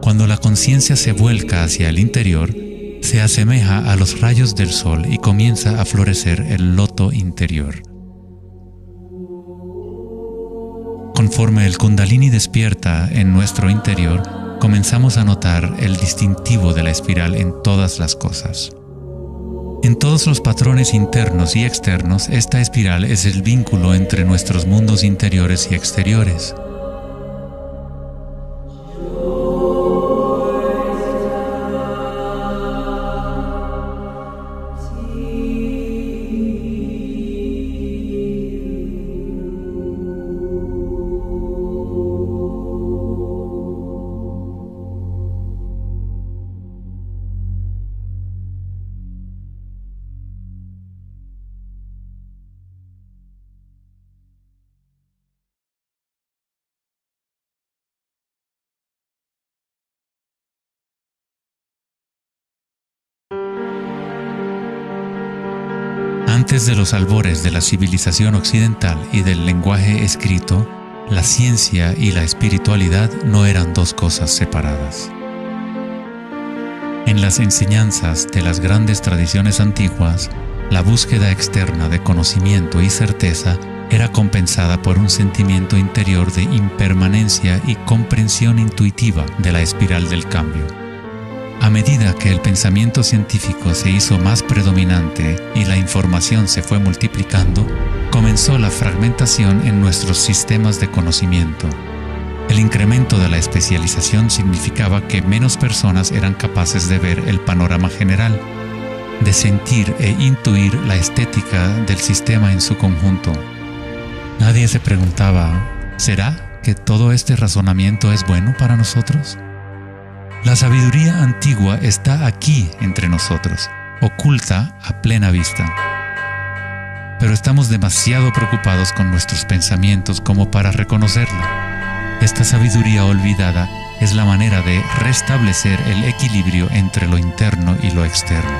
S1: Cuando la conciencia se vuelca hacia el interior, se asemeja a los rayos del sol y comienza a florecer el loto interior. Conforme el Kundalini despierta en nuestro interior, comenzamos a notar el distintivo de la espiral en todas las cosas. En todos los patrones internos y externos, esta espiral es el vínculo entre nuestros mundos interiores y exteriores. Antes de los albores de la civilización occidental y del lenguaje escrito, la ciencia y la espiritualidad no eran dos cosas separadas. En las enseñanzas de las grandes tradiciones antiguas, la búsqueda externa de conocimiento y certeza era compensada por un sentimiento interior de impermanencia y comprensión intuitiva de la espiral del cambio. A medida que el pensamiento científico se hizo más predominante y la información se fue multiplicando, comenzó la fragmentación en nuestros sistemas de conocimiento. El incremento de la especialización significaba que menos personas eran capaces de ver el panorama general, de sentir e intuir la estética del sistema en su conjunto. Nadie se preguntaba, ¿será que todo este razonamiento es bueno para nosotros? La sabiduría antigua está aquí entre nosotros, oculta a plena vista. Pero estamos demasiado preocupados con nuestros pensamientos como para reconocerla. Esta sabiduría olvidada es la manera de restablecer el equilibrio entre lo interno y lo externo,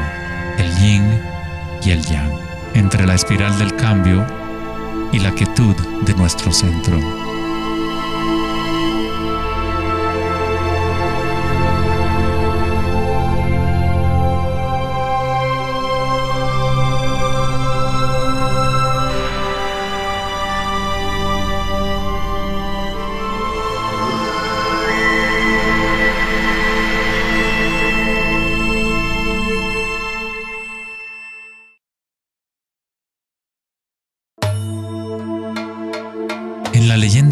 S1: el yin y el yang, entre la espiral del cambio y la quietud de nuestro centro.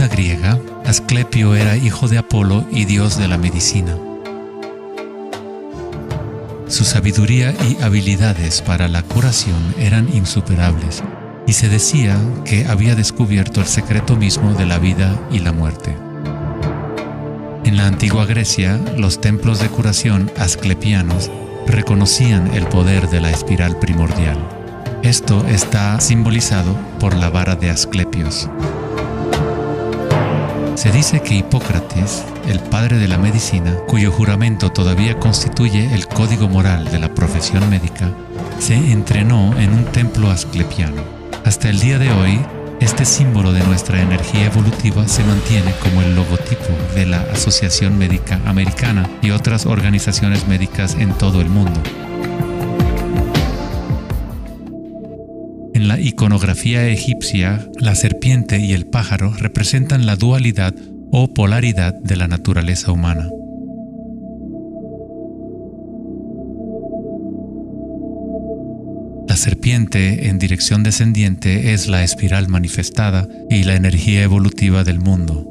S1: griega, Asclepio era hijo de Apolo y dios de la medicina. Su sabiduría y habilidades para la curación eran insuperables, y se decía que había descubierto el secreto mismo de la vida y la muerte. En la antigua Grecia, los templos de curación asclepianos reconocían el poder de la espiral primordial. Esto está simbolizado por la vara de Asclepios. Se dice que Hipócrates, el padre de la medicina, cuyo juramento todavía constituye el código moral de la profesión médica, se entrenó en un templo asclepiano. Hasta el día de hoy, este símbolo de nuestra energía evolutiva se mantiene como el logotipo de la Asociación Médica Americana y otras organizaciones médicas en todo el mundo. En la iconografía egipcia, la serpiente y el pájaro representan la dualidad o polaridad de la naturaleza humana. La serpiente en dirección descendiente es la espiral manifestada y la energía evolutiva del mundo.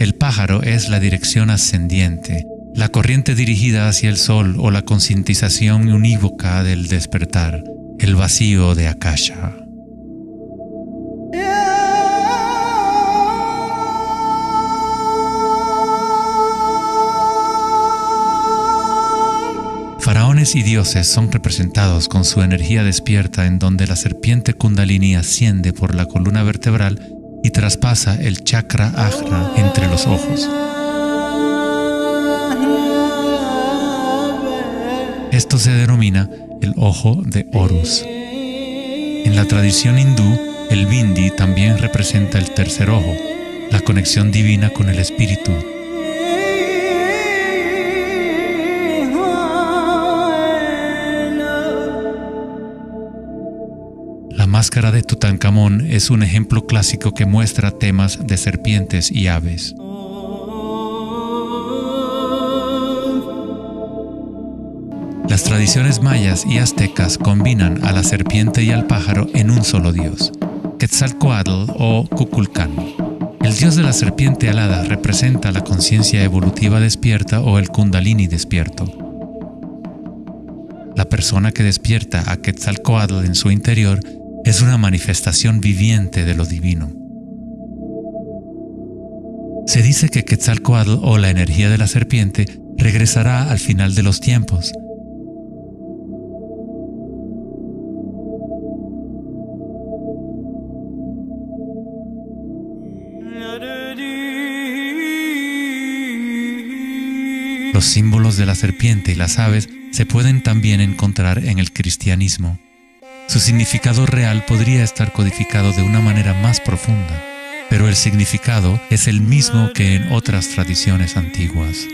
S1: El pájaro es la dirección ascendiente, la corriente dirigida hacia el sol o la concientización unívoca del despertar, el vacío de Akasha. Faraones y dioses son representados con su energía despierta, en donde la serpiente Kundalini asciende por la columna vertebral y traspasa el chakra ajna entre los ojos. Esto se denomina el ojo de Horus. En la tradición hindú, el bindi también representa el tercer ojo, la conexión divina con el espíritu. La máscara de Tutankamón es un ejemplo clásico que muestra temas de serpientes y aves. Las tradiciones mayas y aztecas combinan a la serpiente y al pájaro en un solo dios, Quetzalcóatl o Kukulcán. El dios de la serpiente alada representa la conciencia evolutiva despierta o el Kundalini despierto. La persona que despierta a Quetzalcóatl en su interior es una manifestación viviente de lo divino. Se dice que Quetzalcóatl o la energía de la serpiente regresará al final de los tiempos. Los símbolos de la serpiente y las aves se pueden también encontrar en el cristianismo. Su significado real podría estar codificado de una manera más profunda, pero el significado es el mismo que en otras tradiciones antiguas.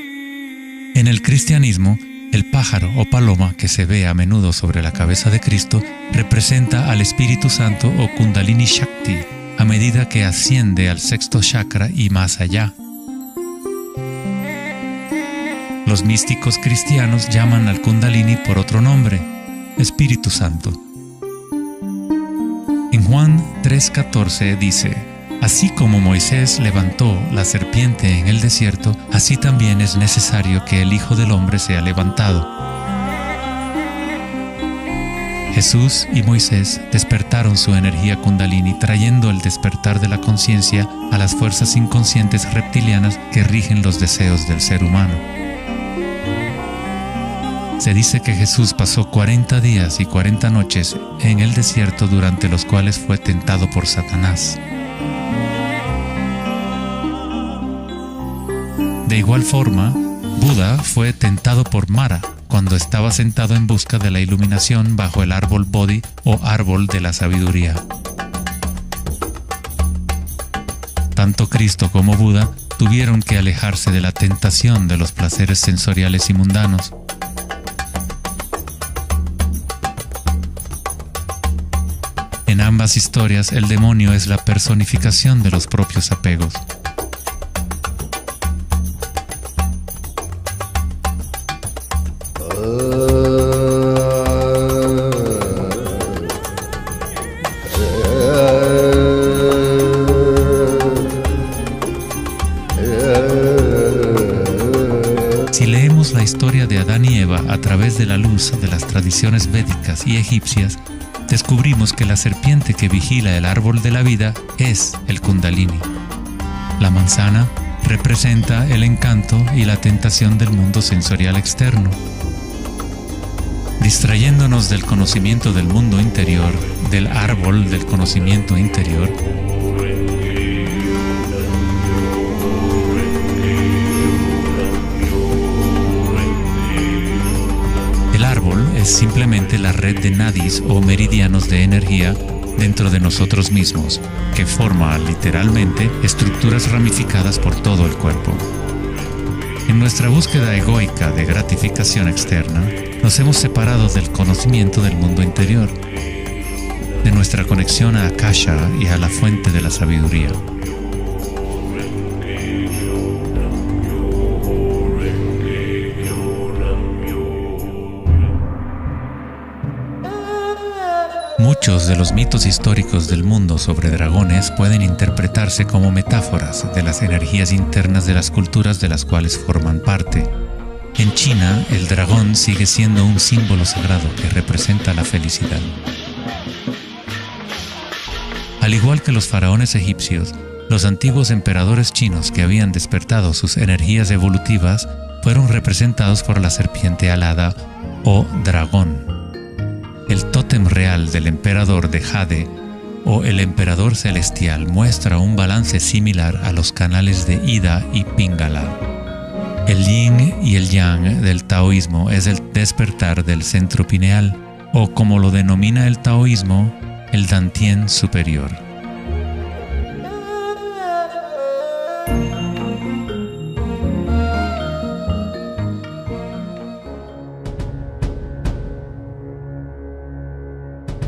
S1: En el cristianismo, el pájaro o paloma que se ve a menudo sobre la cabeza de Cristo representa al Espíritu Santo o Kundalini Shakti a medida que asciende al sexto chakra y más allá. Los místicos cristianos llaman al Kundalini por otro nombre, Espíritu Santo. En Juan 3:14 dice: así como Moisés levantó la serpiente en el desierto, así también es necesario que el Hijo del Hombre sea levantado. Jesús y Moisés despertaron su energía Kundalini, trayendo el despertar de la conciencia a las fuerzas inconscientes reptilianas que rigen los deseos del ser humano. Se dice que Jesús pasó 40 días y 40 noches en el desierto, durante los cuales fue tentado por Satanás. De igual forma, Buda fue tentado por Mara cuando estaba sentado en busca de la iluminación bajo el árbol Bodhi o árbol de la sabiduría. Tanto Cristo como Buda tuvieron que alejarse de la tentación de los placeres sensoriales y mundanos. En ambas historias, el demonio es la personificación de los propios apegos. Si leemos la historia de Adán y Eva a través de la luz de las tradiciones védicas y egipcias, descubrimos que la serpiente que vigila el árbol de la vida es el Kundalini. La manzana representa el encanto y la tentación del mundo sensorial externo. Distrayéndonos del conocimiento del mundo interior, del árbol del conocimiento interior, el árbol es simplemente la red de nadis o meridianos de energía dentro de nosotros mismos, que forma literalmente estructuras ramificadas por todo el cuerpo. En nuestra búsqueda egoica de gratificación externa, nos hemos separado del conocimiento del mundo interior, de nuestra conexión a Akasha y a la fuente de la sabiduría. Muchos de los mitos históricos del mundo sobre dragones pueden interpretarse como metáforas de las energías internas de las culturas de las cuales forman parte. En China, el dragón sigue siendo un símbolo sagrado que representa la felicidad. Al igual que los faraones egipcios, los antiguos emperadores chinos que habían despertado sus energías evolutivas fueron representados por la serpiente alada o dragón. El tótem real del emperador de Jade o el emperador celestial muestra un balance similar a los canales de Ida y Pingala. El yin y el yang del taoísmo es el despertar del centro pineal, o como lo denomina el taoísmo, el Dantien superior.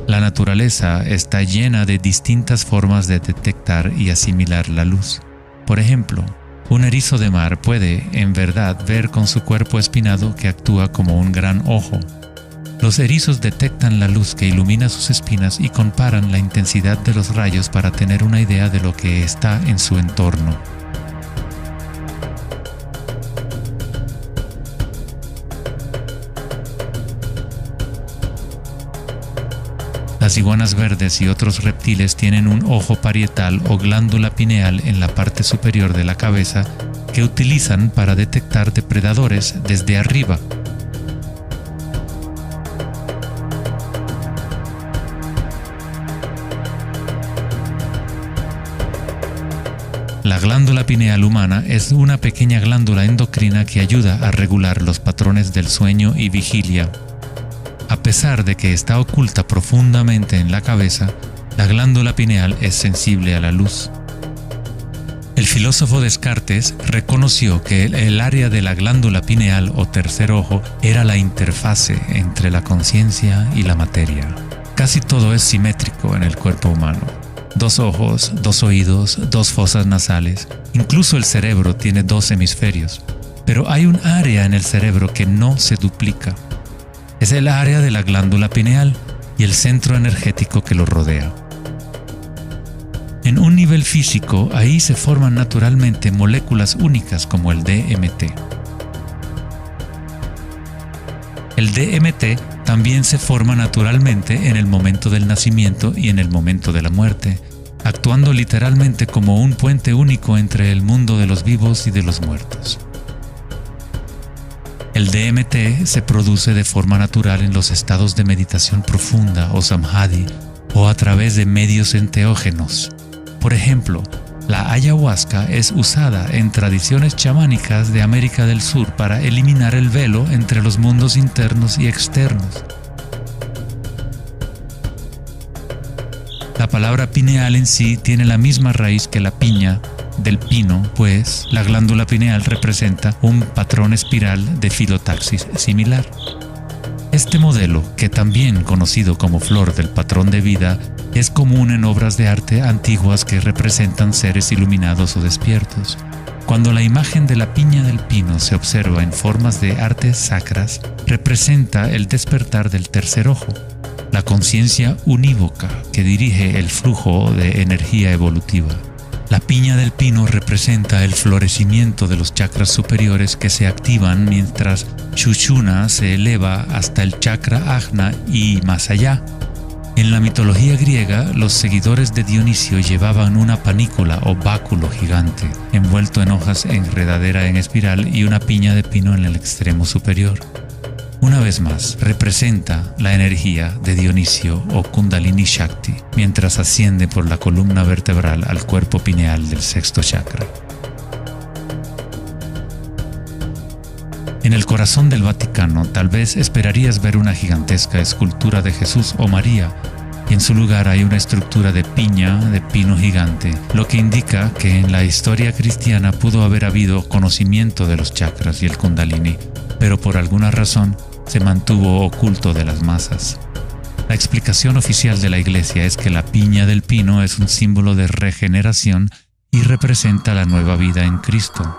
S1: La naturaleza está llena de distintas formas de detectar y asimilar la luz. Por ejemplo, un erizo de mar puede, en verdad, ver con su cuerpo espinado que actúa como un gran ojo. Los erizos detectan la luz que ilumina sus espinas y comparan la intensidad de los rayos para tener una idea de lo que está en su entorno. Las iguanas verdes y otros reptiles tienen un ojo parietal o glándula pineal en la parte superior de la cabeza que utilizan para detectar depredadores desde arriba. La glándula pineal humana es una pequeña glándula endocrina que ayuda a regular los patrones del sueño y vigilia. A pesar de que está oculta profundamente en la cabeza, la glándula pineal es sensible a la luz. El filósofo Descartes reconoció que el área de la glándula pineal o tercer ojo era la interfase entre la conciencia y la materia. Casi todo es simétrico en el cuerpo humano. 2 ojos, 2 oídos, 2 fosas nasales. Incluso el cerebro tiene 2 hemisferios. Pero hay un área en el cerebro que no se duplica. Es el área de la glándula pineal y el centro energético que lo rodea. En un nivel físico, ahí se forman naturalmente moléculas únicas como el DMT. El DMT también se forma naturalmente en el momento del nacimiento y en el momento de la muerte, actuando literalmente como un puente único entre el mundo de los vivos y de los muertos. El DMT se produce de forma natural en los estados de meditación profunda o samadhi o a través de medios enteógenos. Por ejemplo, la ayahuasca es usada en tradiciones chamánicas de América del Sur para eliminar el velo entre los mundos internos y externos. La palabra pineal en sí tiene la misma raíz que la piña del pino, pues la glándula pineal representa un patrón espiral de filotaxis similar. Este modelo, que también conocido como flor del patrón de vida, es común en obras de arte antiguas que representan seres iluminados o despiertos. Cuando la imagen de la piña del pino se observa en formas de artes sacras, representa el despertar del tercer ojo, la conciencia unívoca que dirige el flujo de energía evolutiva. La piña del pino representa el florecimiento de los chakras superiores que se activan mientras Sushumna se eleva hasta el chakra Ajna y más allá. En la mitología griega, los seguidores de Dionisio llevaban una panícula o báculo gigante, envuelto en hojas enredadera en espiral y una piña de pino en el extremo superior. Una vez más, representa la energía de Dionisio o Kundalini Shakti, mientras asciende por la columna vertebral al cuerpo pineal del sexto chakra. En el corazón del Vaticano, tal vez esperarías ver una gigantesca escultura de Jesús o María, y en su lugar hay una estructura de piña de pino gigante, lo que indica que en la historia cristiana pudo haber habido conocimiento de los chakras y el Kundalini, pero por alguna razón se mantuvo oculto de las masas. La explicación oficial de la Iglesia es que la piña del pino es un símbolo de regeneración y representa la nueva vida en Cristo.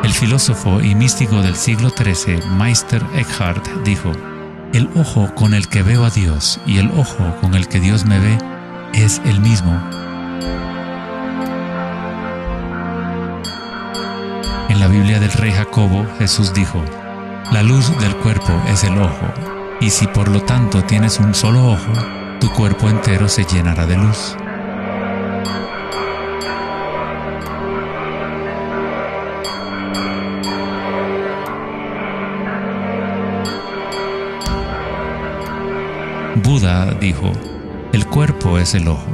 S1: El filósofo y místico del siglo XIII, Meister Eckhart, dijo: "El ojo con el que veo a Dios y el ojo con el que Dios me ve es el mismo". En la Biblia del rey Jacobo, Jesús dijo: "La luz del cuerpo es el ojo, y si por lo tanto tienes un solo ojo, tu cuerpo entero se llenará de luz". Buda dijo: "El cuerpo es el ojo".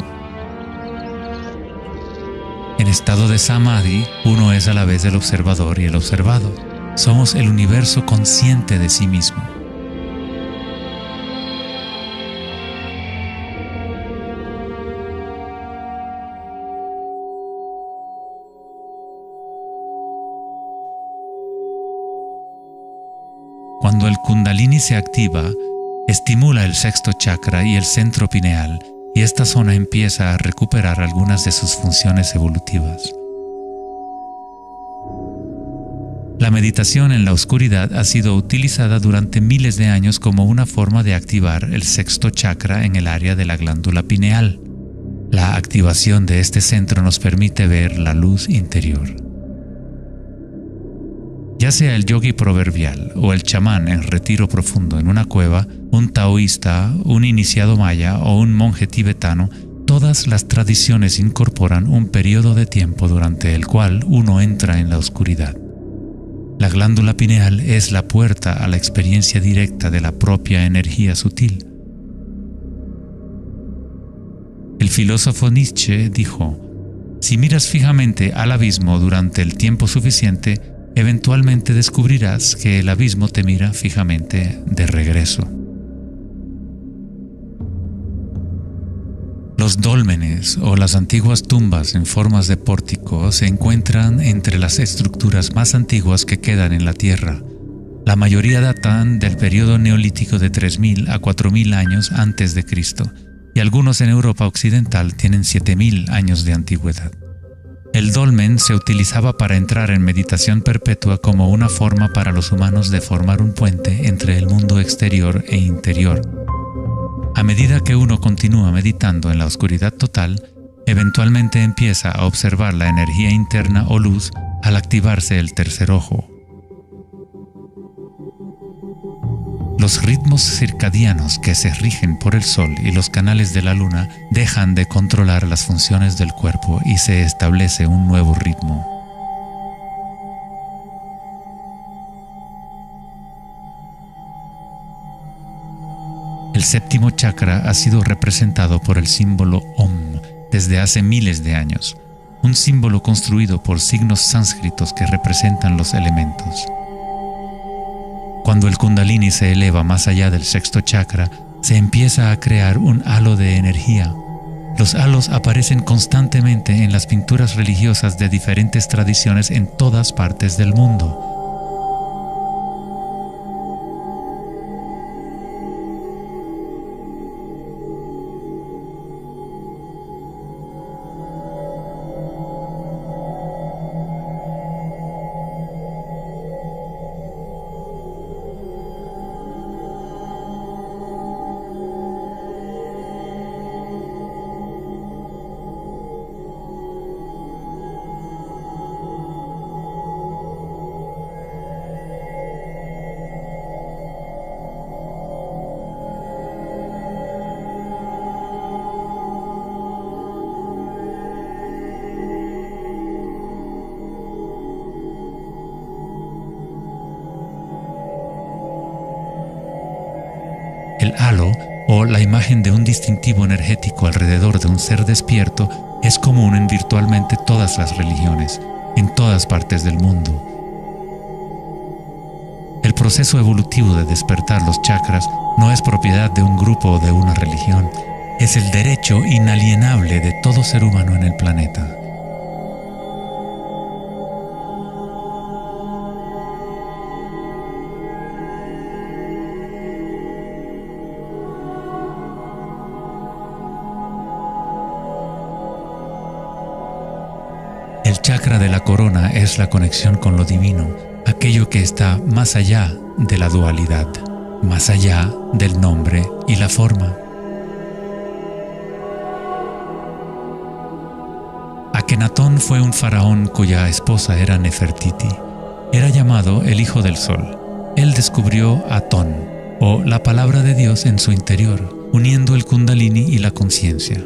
S1: En estado de Samadhi, uno es a la vez el observador y el observado. Somos el universo consciente de sí mismo. Cuando el Kundalini se activa, estimula el sexto chakra y el centro pineal, y esta zona empieza a recuperar algunas de sus funciones evolutivas. La meditación en la oscuridad ha sido utilizada durante miles de años como una forma de activar el sexto chakra en el área de la glándula pineal. La activación de este centro nos permite ver la luz interior. Ya sea el yogi proverbial o el chamán en retiro profundo en una cueva, un taoísta, un iniciado maya o un monje tibetano, todas las tradiciones incorporan un periodo de tiempo durante el cual uno entra en la oscuridad. La glándula pineal es la puerta a la experiencia directa de la propia energía sutil. El filósofo Nietzsche dijo: "Si miras fijamente al abismo durante el tiempo suficiente, eventualmente descubrirás que el abismo te mira fijamente de regreso". Los dólmenes o las antiguas tumbas en formas de pórtico se encuentran entre las estructuras más antiguas que quedan en la Tierra. La mayoría datan del periodo neolítico de 3000 a 4000 años antes de Cristo, y algunos en Europa occidental tienen 7000 años de antigüedad. El dolmen se utilizaba para entrar en meditación perpetua como una forma para los humanos de formar un puente entre el mundo exterior e interior. A medida que uno continúa meditando en la oscuridad total, eventualmente empieza a observar la energía interna o luz al activarse el tercer ojo. Los ritmos circadianos que se rigen por el sol y los canales de la luna dejan de controlar las funciones del cuerpo y se establece un nuevo ritmo. El séptimo chakra ha sido representado por el símbolo Om desde hace miles de años, un símbolo construido por signos sánscritos que representan los elementos. Cuando el Kundalini se eleva más allá del sexto chakra, se empieza a crear un halo de energía. Los halos aparecen constantemente en las pinturas religiosas de diferentes tradiciones en todas partes del mundo. El halo, o la imagen de un distintivo energético alrededor de un ser despierto, es común en virtualmente todas las religiones, en todas partes del mundo. El proceso evolutivo de despertar los chakras no es propiedad de un grupo o de una religión, es el derecho inalienable de todo ser humano en el planeta. El chakra de la corona es la conexión con lo divino, aquello que está más allá de la dualidad, más allá del nombre y la forma. Akenatón fue un faraón cuya esposa era Nefertiti. Era llamado el Hijo del Sol. Él descubrió Atón, o la palabra de Dios en su interior, uniendo el Kundalini y la conciencia.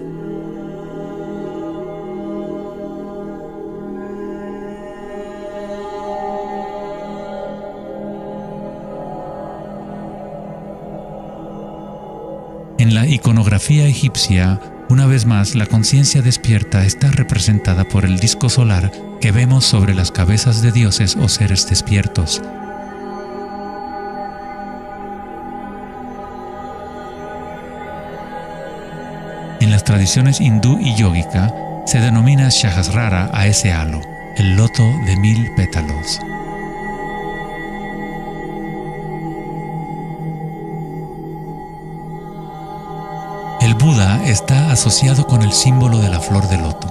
S1: En la iconografía egipcia, una vez más, la conciencia despierta está representada por el disco solar que vemos sobre las cabezas de dioses o seres despiertos. En las tradiciones hindú y yógica, se denomina Sahasrara a ese halo, el loto de 1000 pétalos. El Buda está asociado con el símbolo de la flor de loto.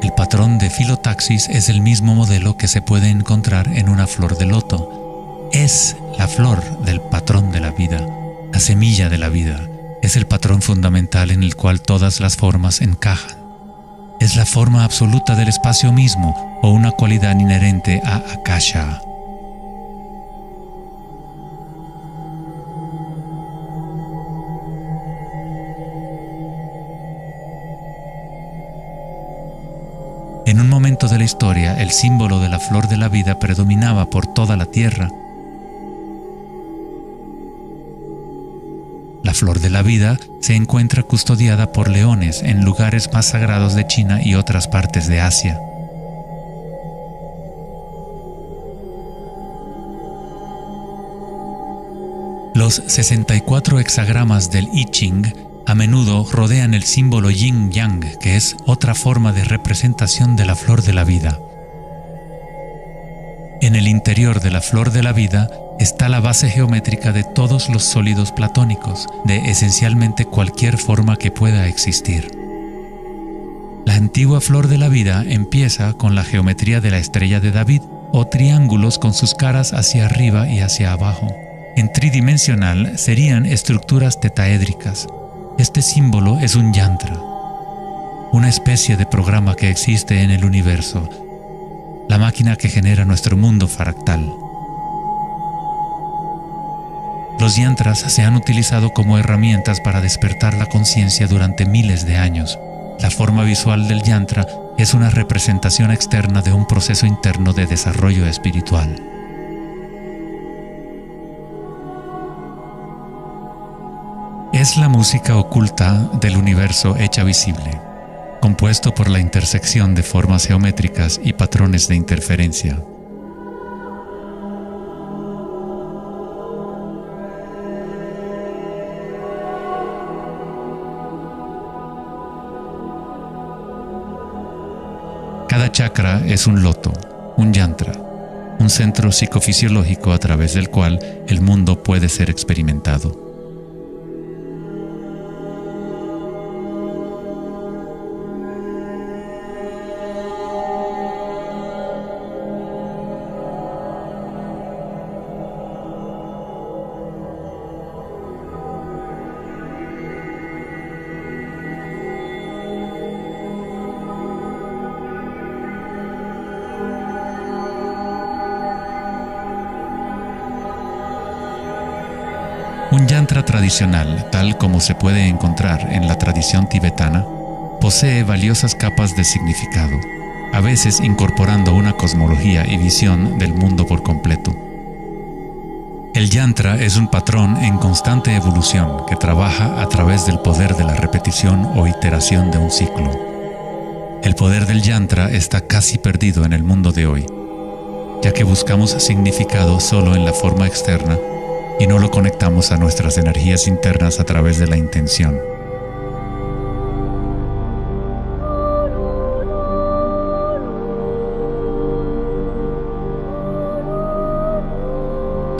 S1: El patrón de filotaxis es el mismo modelo que se puede encontrar en una flor de loto. Es la flor del patrón de la vida, la semilla de la vida. Es el patrón fundamental en el cual todas las formas encajan. Es la forma absoluta del espacio mismo o una cualidad inherente a Akasha. En un momento de la historia, el símbolo de la flor de la vida predominaba por toda la tierra. La flor de la vida se encuentra custodiada por leones en lugares más sagrados de China y otras partes de Asia. Los 64 hexagramas del I Ching a menudo rodean el símbolo yin-yang, que es otra forma de representación de la flor de la vida. En el interior de la flor de la vida está la base geométrica de todos los sólidos platónicos, de esencialmente cualquier forma que pueda existir. La antigua flor de la vida empieza con la geometría de la estrella de David, o triángulos con sus caras hacia arriba y hacia abajo. En tridimensional serían estructuras tetaédricas. Este símbolo es un yantra, una especie de programa que existe en el universo, la máquina que genera nuestro mundo fractal. Los yantras se han utilizado como herramientas para despertar la conciencia durante miles de años. La forma visual del yantra es una representación externa de un proceso interno de desarrollo espiritual. Es la música oculta del universo hecha visible, compuesto por la intersección de formas geométricas y patrones de interferencia. Cada chakra es un loto, un yantra, un centro psicofisiológico a través del cual el mundo puede ser experimentado. Un yantra tradicional, tal como se puede encontrar en la tradición tibetana, posee valiosas capas de significado, a veces incorporando una cosmología y visión del mundo por completo. El yantra es un patrón en constante evolución que trabaja a través del poder de la repetición o iteración de un ciclo. El poder del yantra está casi perdido en el mundo de hoy, ya que buscamos significado solo en la forma externa y no lo conectamos a nuestras energías internas a través de la intención.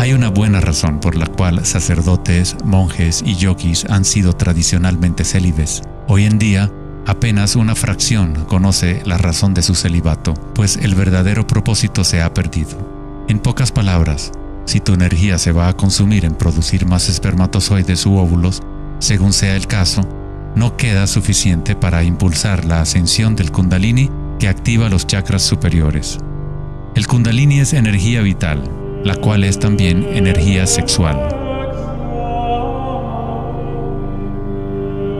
S1: Hay una buena razón por la cual sacerdotes, monjes y yogis han sido tradicionalmente célibes. Hoy en día, apenas una fracción conoce la razón de su celibato, pues el verdadero propósito se ha perdido. En pocas palabras, si tu energía se va a consumir en producir más espermatozoides u óvulos, según sea el caso, no queda suficiente para impulsar la ascensión del Kundalini que activa los chakras superiores. El Kundalini es energía vital, la cual es también energía sexual.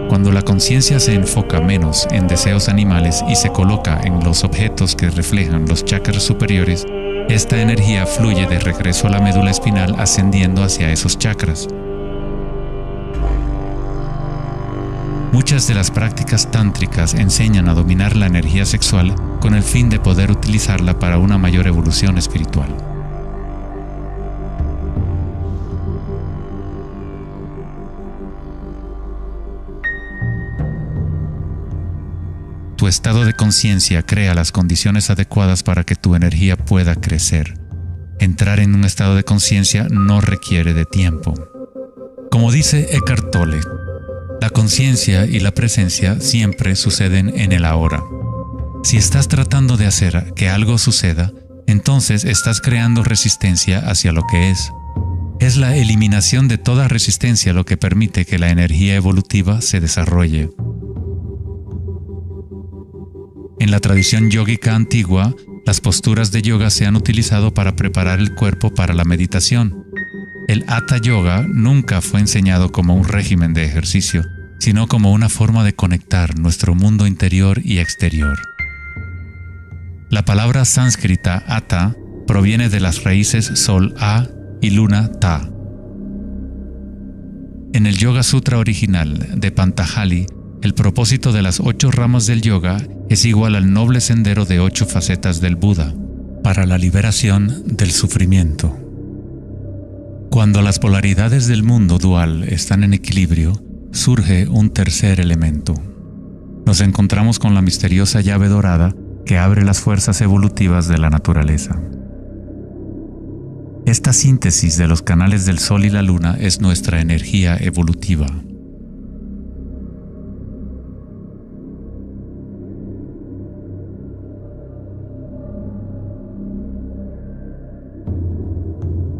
S1: Cuando la conciencia se enfoca menos en deseos animales y se coloca en los objetos que reflejan los chakras superiores, esta energía fluye de regreso a la médula espinal ascendiendo hacia esos chakras. Muchas de las prácticas tántricas enseñan a dominar la energía sexual con el fin de poder utilizarla para una mayor evolución espiritual. Tu estado de conciencia crea las condiciones adecuadas para que tu energía pueda crecer. Entrar en un estado de conciencia no requiere de tiempo. Como dice Eckhart Tolle, la conciencia y la presencia siempre suceden en el ahora. Si estás tratando de hacer que algo suceda, entonces estás creando resistencia hacia lo que es. Es la eliminación de toda resistencia lo que permite que la energía evolutiva se desarrolle. En la tradición yógica antigua, las posturas de yoga se han utilizado para preparar el cuerpo para la meditación. El Hatha Yoga nunca fue enseñado como un régimen de ejercicio, sino como una forma de conectar nuestro mundo interior y exterior. La palabra sánscrita Hatha proviene de las raíces Sol A y Luna Ta. En el Yoga Sutra original de Patanjali, el propósito de las 8 ramas del yoga es igual al noble sendero de 8 facetas del Buda, para la liberación del sufrimiento. Cuando las polaridades del mundo dual están en equilibrio, surge un tercer elemento. Nos encontramos con la misteriosa llave dorada que abre las fuerzas evolutivas de la naturaleza. Esta síntesis de los canales del Sol y la Luna es nuestra energía evolutiva.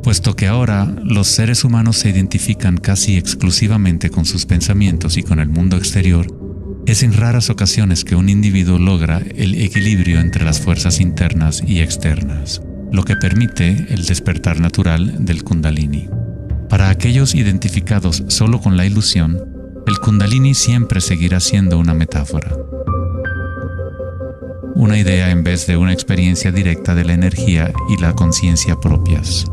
S1: Puesto que ahora los seres humanos se identifican casi exclusivamente con sus pensamientos y con el mundo exterior, es en raras ocasiones que un individuo logra el equilibrio entre las fuerzas internas y externas, lo que permite el despertar natural del Kundalini. Para aquellos identificados solo con la ilusión, el Kundalini siempre seguirá siendo una metáfora. Una idea en vez de una experiencia directa de la energía y la conciencia propias.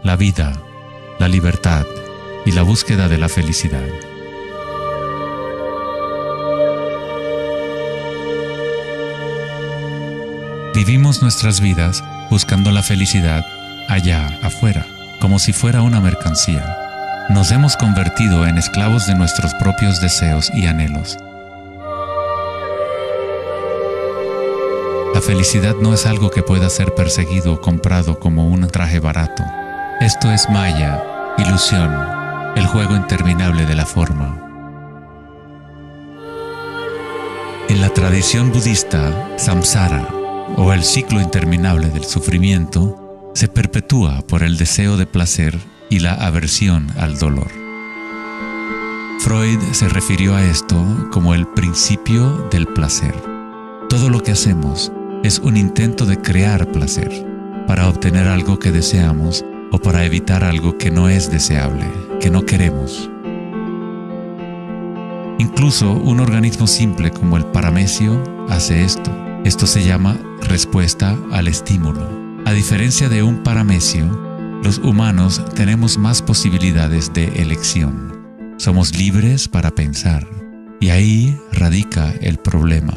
S1: La vida, la libertad y la búsqueda de la felicidad. Vivimos nuestras vidas buscando la felicidad allá afuera, como si fuera una mercancía. Nos hemos convertido en esclavos de nuestros propios deseos y anhelos. La felicidad no es algo que pueda ser perseguido o comprado como un traje barato. Esto es maya, ilusión, el juego interminable de la forma. En la tradición budista, samsara, o el ciclo interminable del sufrimiento, se perpetúa por el deseo de placer y la aversión al dolor. Freud se refirió a esto como el principio del placer. Todo lo que hacemos es un intento de crear placer, para obtener algo que deseamos o para evitar algo que no es deseable, que no queremos. Incluso un organismo simple como el paramecio hace esto. Esto se llama respuesta al estímulo. A diferencia de un paramecio, los humanos tenemos más posibilidades de elección. Somos libres para pensar, y ahí radica el problema.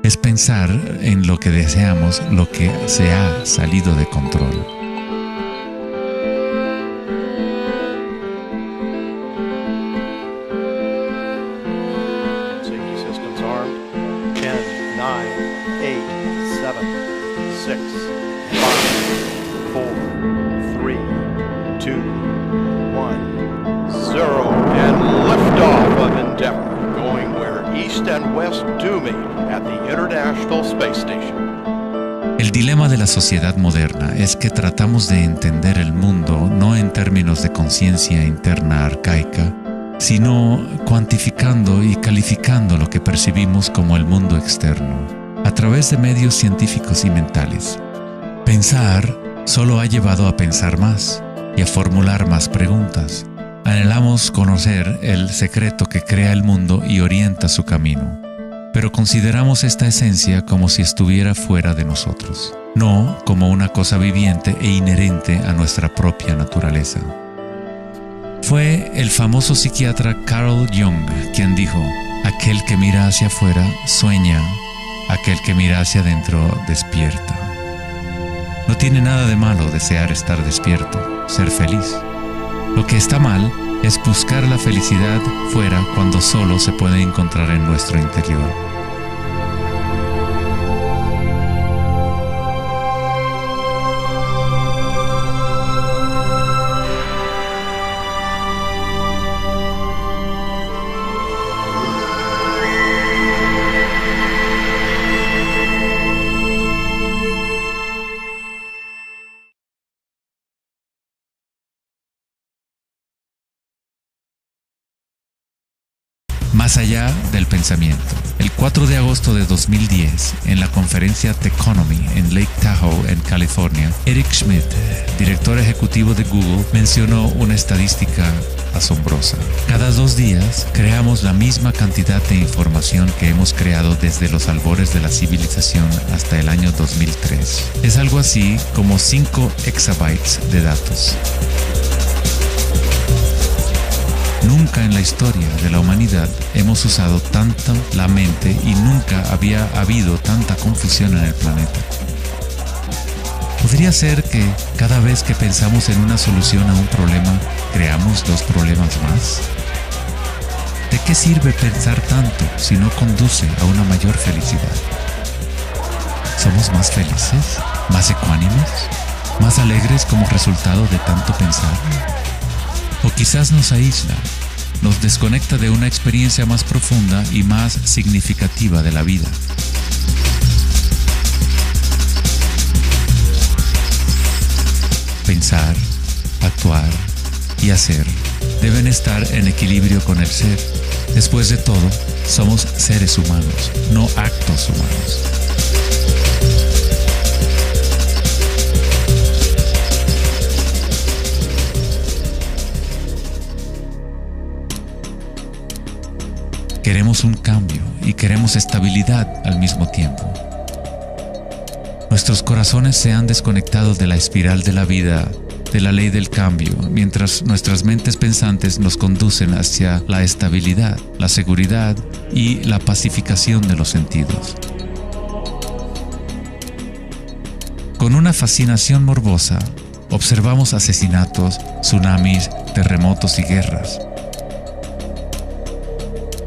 S1: Es pensar en lo que deseamos, lo que se ha salido de control.
S2: Safety systems armed. 10, 9, 8, 7, 6, 5, 4, 3, 2, 1, 0, and liftoff of Endeavour, going where East and West do meet at the International Space Station.
S1: El dilema de la sociedad moderna es que tratamos de entender el mundo no en términos de conciencia interna arcaica, sino cuantificando y calificando lo que percibimos como el mundo externo, a través de medios científicos y mentales. Pensar solo ha llevado a pensar más y a formular más preguntas. Anhelamos conocer el secreto que crea el mundo y orienta su camino, pero consideramos esta esencia como si estuviera fuera de nosotros, no como una cosa viviente e inherente a nuestra propia naturaleza. Fue el famoso psiquiatra Carl Jung quien dijo: aquel que mira hacia afuera sueña, aquel que mira hacia adentro despierta. No tiene nada de malo desear estar despierto, ser feliz. Lo que está mal es buscar la felicidad fuera cuando solo se puede encontrar en nuestro interior. Más allá del pensamiento. El 4 de agosto de 2010, en la conferencia Techonomy en Lake Tahoe, en California, Eric Schmidt, director ejecutivo de Google, mencionó una estadística asombrosa. Cada 2 días creamos la misma cantidad de información que hemos creado desde los albores de la civilización hasta el año 2003. Es algo así como 5 exabytes de datos. Nunca en la historia de la humanidad hemos usado tanto la mente y nunca había habido tanta confusión en el planeta. ¿Podría ser que cada vez que pensamos en una solución a un problema, creamos 2 problemas más? ¿De qué sirve pensar tanto si no conduce a una mayor felicidad? ¿Somos más felices? ¿Más ecuánimes? ¿Más alegres como resultado de tanto pensar? O quizás nos aísla, nos desconecta de una experiencia más profunda y más significativa de la vida. Pensar, actuar y hacer deben estar en equilibrio con el ser. Después de todo, somos seres humanos, no actos humanos. Queremos un cambio y queremos estabilidad al mismo tiempo. Nuestros corazones se han desconectado de la espiral de la vida, de la ley del cambio, mientras nuestras mentes pensantes nos conducen hacia la estabilidad, la seguridad y la pacificación de los sentidos. Con una fascinación morbosa, observamos asesinatos, tsunamis, terremotos y guerras.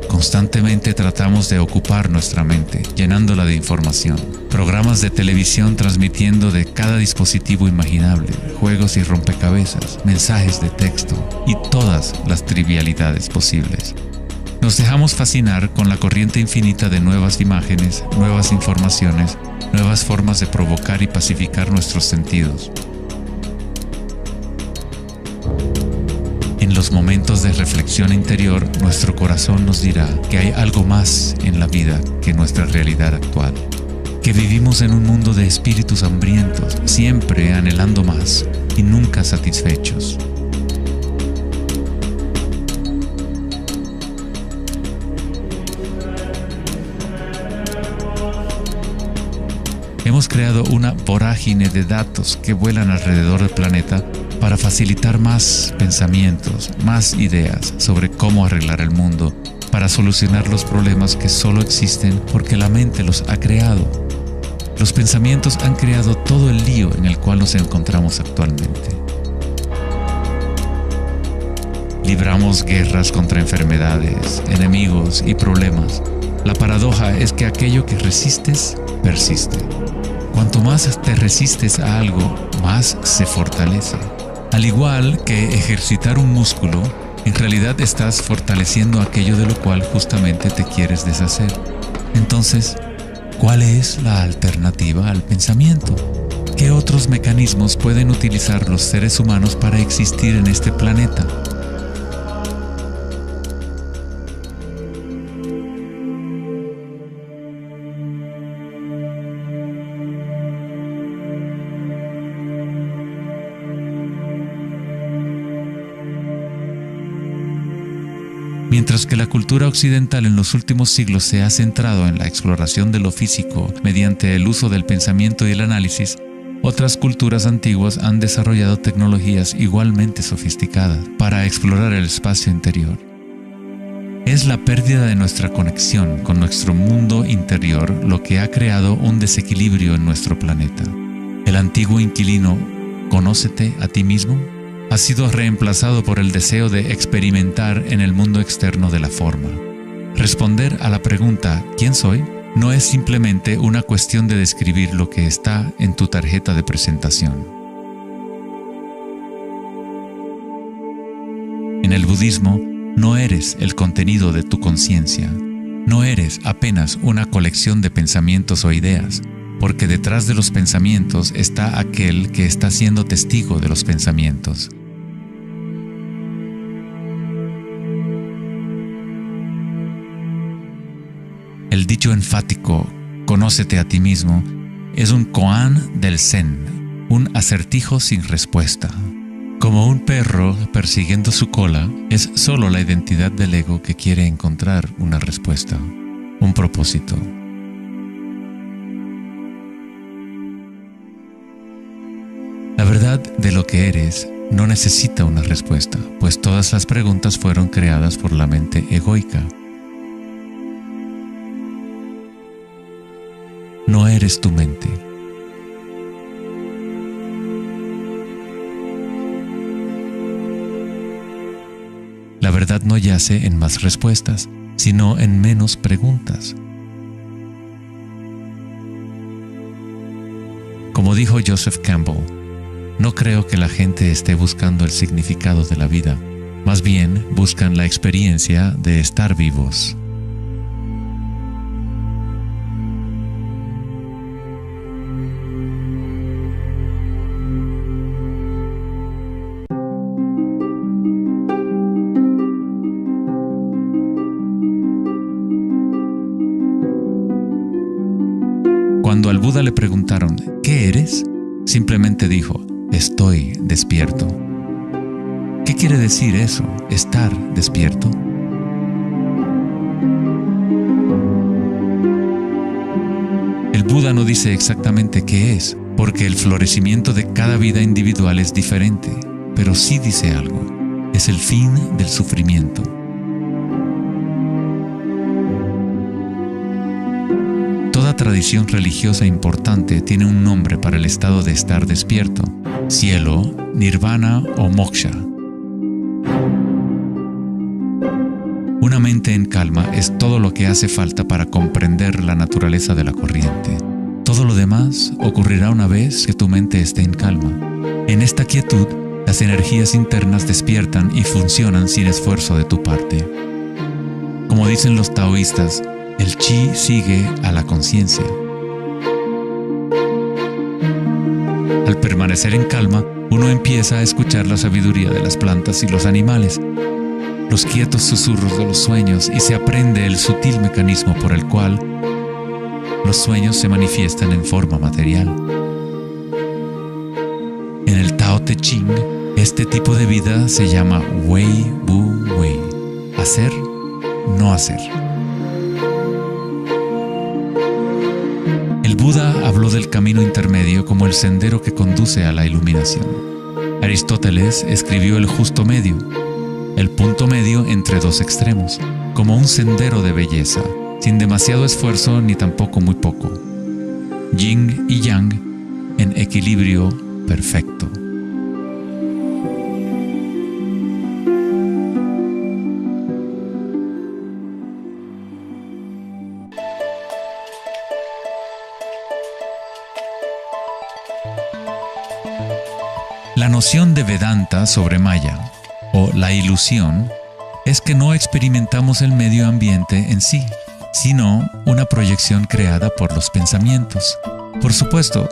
S1: Constantemente tratamos de ocupar nuestra mente, llenándola de información. Programas de televisión transmitiendo de cada dispositivo imaginable, juegos y rompecabezas, mensajes de texto y todas las trivialidades posibles. Nos dejamos fascinar con la corriente infinita de nuevas imágenes, nuevas informaciones, nuevas formas de provocar y pacificar nuestros sentidos. los momentos de reflexión interior, nuestro corazón nos dirá que hay algo más en la vida que nuestra realidad actual, que vivimos en un mundo de espíritus hambrientos, siempre anhelando más y nunca satisfechos. Hemos creado una vorágine de datos que vuelan alrededor del planeta para facilitar más pensamientos, más ideas sobre cómo arreglar el mundo, para solucionar los problemas que solo existen porque la mente los ha creado. Los pensamientos han creado todo el lío en el cual nos encontramos actualmente. Libramos guerras contra enfermedades, enemigos y problemas. La paradoja es que aquello que resistes, persiste. Cuanto más te resistes a algo, más se fortalece. Al igual que ejercitar un músculo, en realidad estás fortaleciendo aquello de lo cual justamente te quieres deshacer. Entonces, ¿cuál es la alternativa al pensamiento? ¿Qué otros mecanismos pueden utilizar los seres humanos para existir en este planeta? Mientras que la cultura occidental en los últimos siglos se ha centrado en la exploración de lo físico mediante el uso del pensamiento y el análisis, otras culturas antiguas han desarrollado tecnologías igualmente sofisticadas para explorar el espacio interior. Es la pérdida de nuestra conexión con nuestro mundo interior lo que ha creado un desequilibrio en nuestro planeta. El antiguo inquilino, «Conócete a ti mismo», ha sido reemplazado por el deseo de experimentar en el mundo externo de la forma. Responder a la pregunta ¿quién soy? No es simplemente una cuestión de describir lo que está en tu tarjeta de presentación. En el budismo, no eres el contenido de tu conciencia. No eres apenas una colección de pensamientos o ideas, porque detrás de los pensamientos está aquel que está siendo testigo de los pensamientos. El dicho enfático, «Conócete a ti mismo», es un koan del Zen, un acertijo sin respuesta. Como un perro persiguiendo su cola, es solo la identidad del ego que quiere encontrar una respuesta, un propósito. La verdad de lo que eres no necesita una respuesta, pues todas las preguntas fueron creadas por la mente egoica. No eres tu mente. La verdad no yace en más respuestas, sino en menos preguntas. Como dijo Joseph Campbell, no creo que la gente esté buscando el significado de la vida, más bien buscan la experiencia de estar vivos. Cuando al Buda le preguntaron, ¿qué eres?, simplemente dijo, estoy despierto. ¿Qué quiere decir eso, estar despierto? El Buda no dice exactamente qué es, porque el florecimiento de cada vida individual es diferente, pero sí dice algo, es el fin del sufrimiento. Toda tradición religiosa importante tiene un nombre para el estado de estar despierto: cielo, nirvana o moksha. Una mente en calma es todo lo que hace falta para comprender la naturaleza de la corriente. Todo lo demás ocurrirá una vez que tu mente esté en calma. En esta quietud, las energías internas despiertan y funcionan sin esfuerzo de tu parte. Como dicen los taoístas, el chi sigue a la conciencia. Al permanecer en calma, uno empieza a escuchar la sabiduría de las plantas y los animales, los quietos susurros de los sueños, y se aprende el sutil mecanismo por el cual los sueños se manifiestan en forma material. En el Tao Te Ching, este tipo de vida se llama Wei Bu Wei, hacer, no hacer. El Buda habló del camino intermedio como el sendero que conduce a la iluminación. Aristóteles escribió el justo medio, el punto medio entre dos extremos, como un sendero de belleza, sin demasiado esfuerzo ni tampoco muy poco. Yin y Yang en equilibrio perfecto. La noción de Vedanta sobre Maya, o la ilusión, es que no experimentamos el medio ambiente en sí, sino una proyección creada por los pensamientos. Por supuesto,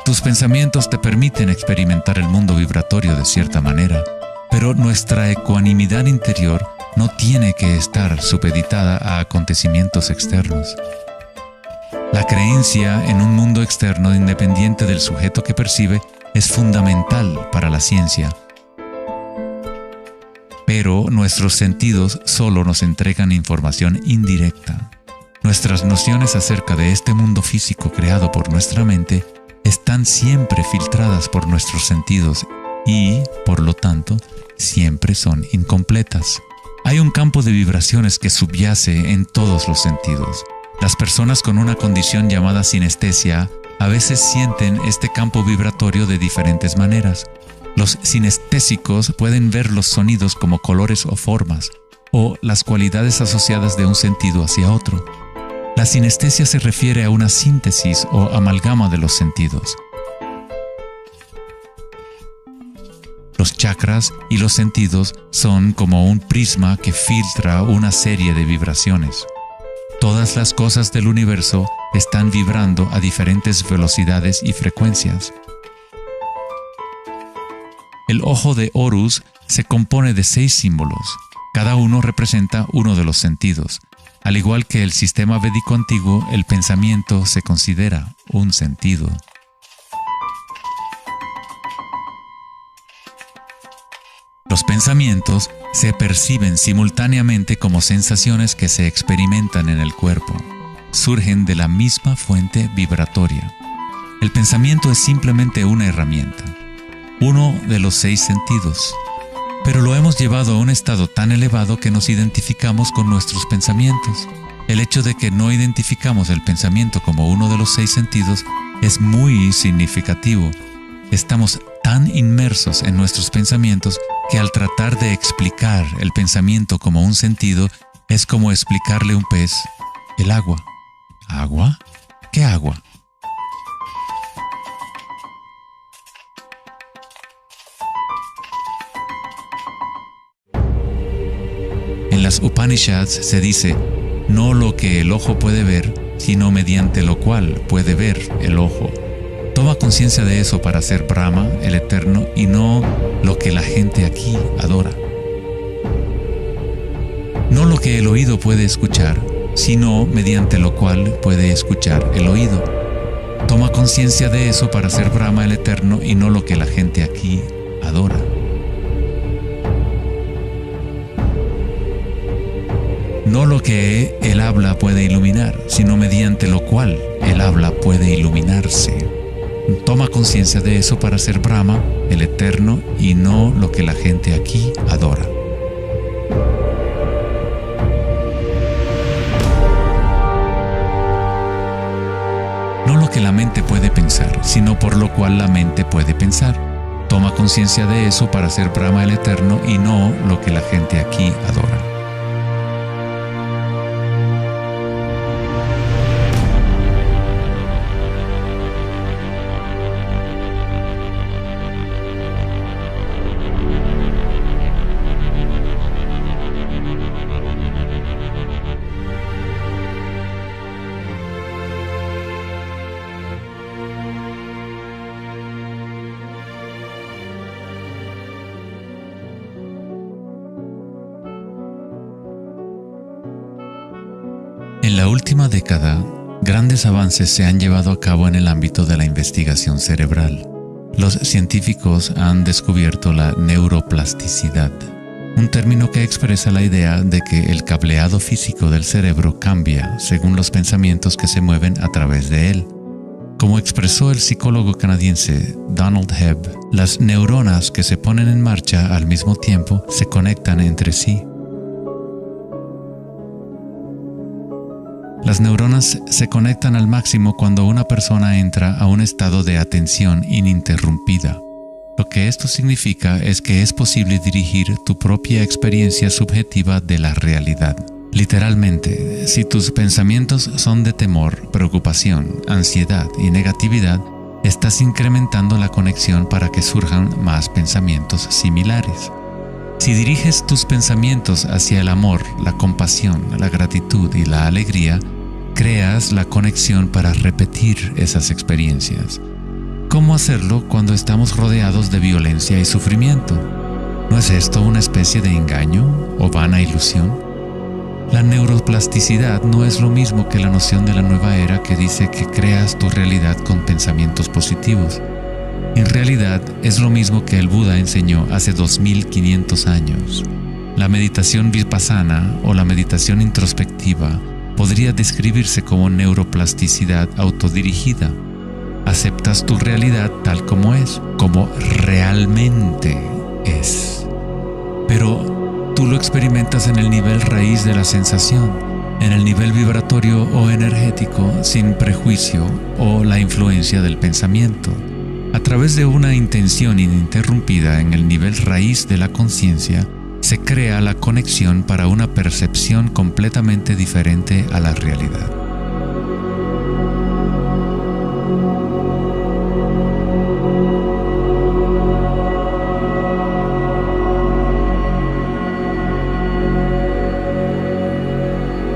S1: tus pensamientos te permiten experimentar el mundo vibratorio de cierta manera, pero nuestra ecuanimidad interior no tiene que estar supeditada a acontecimientos externos. La creencia en un mundo externo independiente del sujeto que percibe es fundamental para la ciencia. Pero nuestros sentidos solo nos entregan información indirecta. Nuestras nociones acerca de este mundo físico creado por nuestra mente están siempre filtradas por nuestros sentidos y, por lo tanto, siempre son incompletas. Hay un campo de vibraciones que subyace en todos los sentidos. Las personas con una condición llamada sinestesia a veces sienten este campo vibratorio de diferentes maneras. Los sinestésicos pueden ver los sonidos como colores o formas, o las cualidades asociadas de un sentido hacia otro. La sinestesia se refiere a una síntesis o amalgama de los sentidos. Los chakras y los sentidos son como un prisma que filtra una serie de vibraciones. Todas las cosas del universo están vibrando a diferentes velocidades y frecuencias. El ojo de Horus se compone de 6 símbolos. Cada uno representa uno de los sentidos. Al igual que el sistema védico antiguo, el pensamiento se considera un sentido. Los pensamientos se perciben simultáneamente como sensaciones que se experimentan en el cuerpo. Surgen de la misma fuente vibratoria. El pensamiento es simplemente una herramienta, uno de los 6 sentidos, pero lo hemos llevado a un estado tan elevado que nos identificamos con nuestros pensamientos. El hecho de que no identificamos el pensamiento como uno de los 6 sentidos es muy significativo. Estamos tan inmersos en nuestros pensamientos que al tratar de explicar el pensamiento como un sentido es como explicarle a un pez el agua. ¿Agua? ¿Qué agua? En las Upanishads se dice, no lo que el ojo puede ver, sino mediante lo cual puede ver el ojo. Toma conciencia de eso para ser Brahma, el Eterno, y no lo que la gente aquí adora. No lo que el oído puede escuchar, sino mediante lo cual puede escuchar el oído. Toma conciencia de eso para ser Brahma, el Eterno, y no lo que la gente aquí adora. No lo que el habla puede iluminar, sino mediante lo cual el habla puede iluminarse. Toma conciencia de eso para ser Brahma, el Eterno, y no lo que la gente aquí adora. No lo que la mente puede pensar, sino por lo cual la mente puede pensar. Toma conciencia de eso para ser Brahma, el Eterno, y no lo que la gente aquí adora. la última década, grandes avances se han llevado a cabo en el ámbito de la investigación cerebral. Los científicos han descubierto la neuroplasticidad, un término que expresa la idea de que el cableado físico del cerebro cambia según los pensamientos que se mueven a través de él. Como expresó el psicólogo canadiense Donald Hebb, las neuronas que se ponen en marcha al mismo tiempo se conectan entre sí. Las neuronas se conectan al máximo cuando una persona entra a un estado de atención ininterrumpida. Lo que esto significa es que es posible dirigir tu propia experiencia subjetiva de la realidad. Literalmente, si tus pensamientos son de temor, preocupación, ansiedad y negatividad, estás incrementando la conexión para que surjan más pensamientos similares. Si diriges tus pensamientos hacia el amor, la compasión, la gratitud y la alegría, creas la conexión para repetir esas experiencias. ¿Cómo hacerlo cuando estamos rodeados de violencia y sufrimiento? ¿No es esto una especie de engaño o vana ilusión? La neuroplasticidad no es lo mismo que la noción de la nueva era que dice que creas tu realidad con pensamientos positivos. En realidad es lo mismo que el Buda enseñó hace 2500 años. La meditación vipassana o la meditación introspectiva podría describirse como neuroplasticidad autodirigida. Aceptas tu realidad tal como es, como realmente es. Pero tú lo experimentas en el nivel raíz de la sensación, en el nivel vibratorio o energético, sin prejuicio o la influencia del pensamiento. A través de una intención ininterrumpida en el nivel raíz de la conciencia, se crea la conexión para una percepción completamente diferente a la realidad.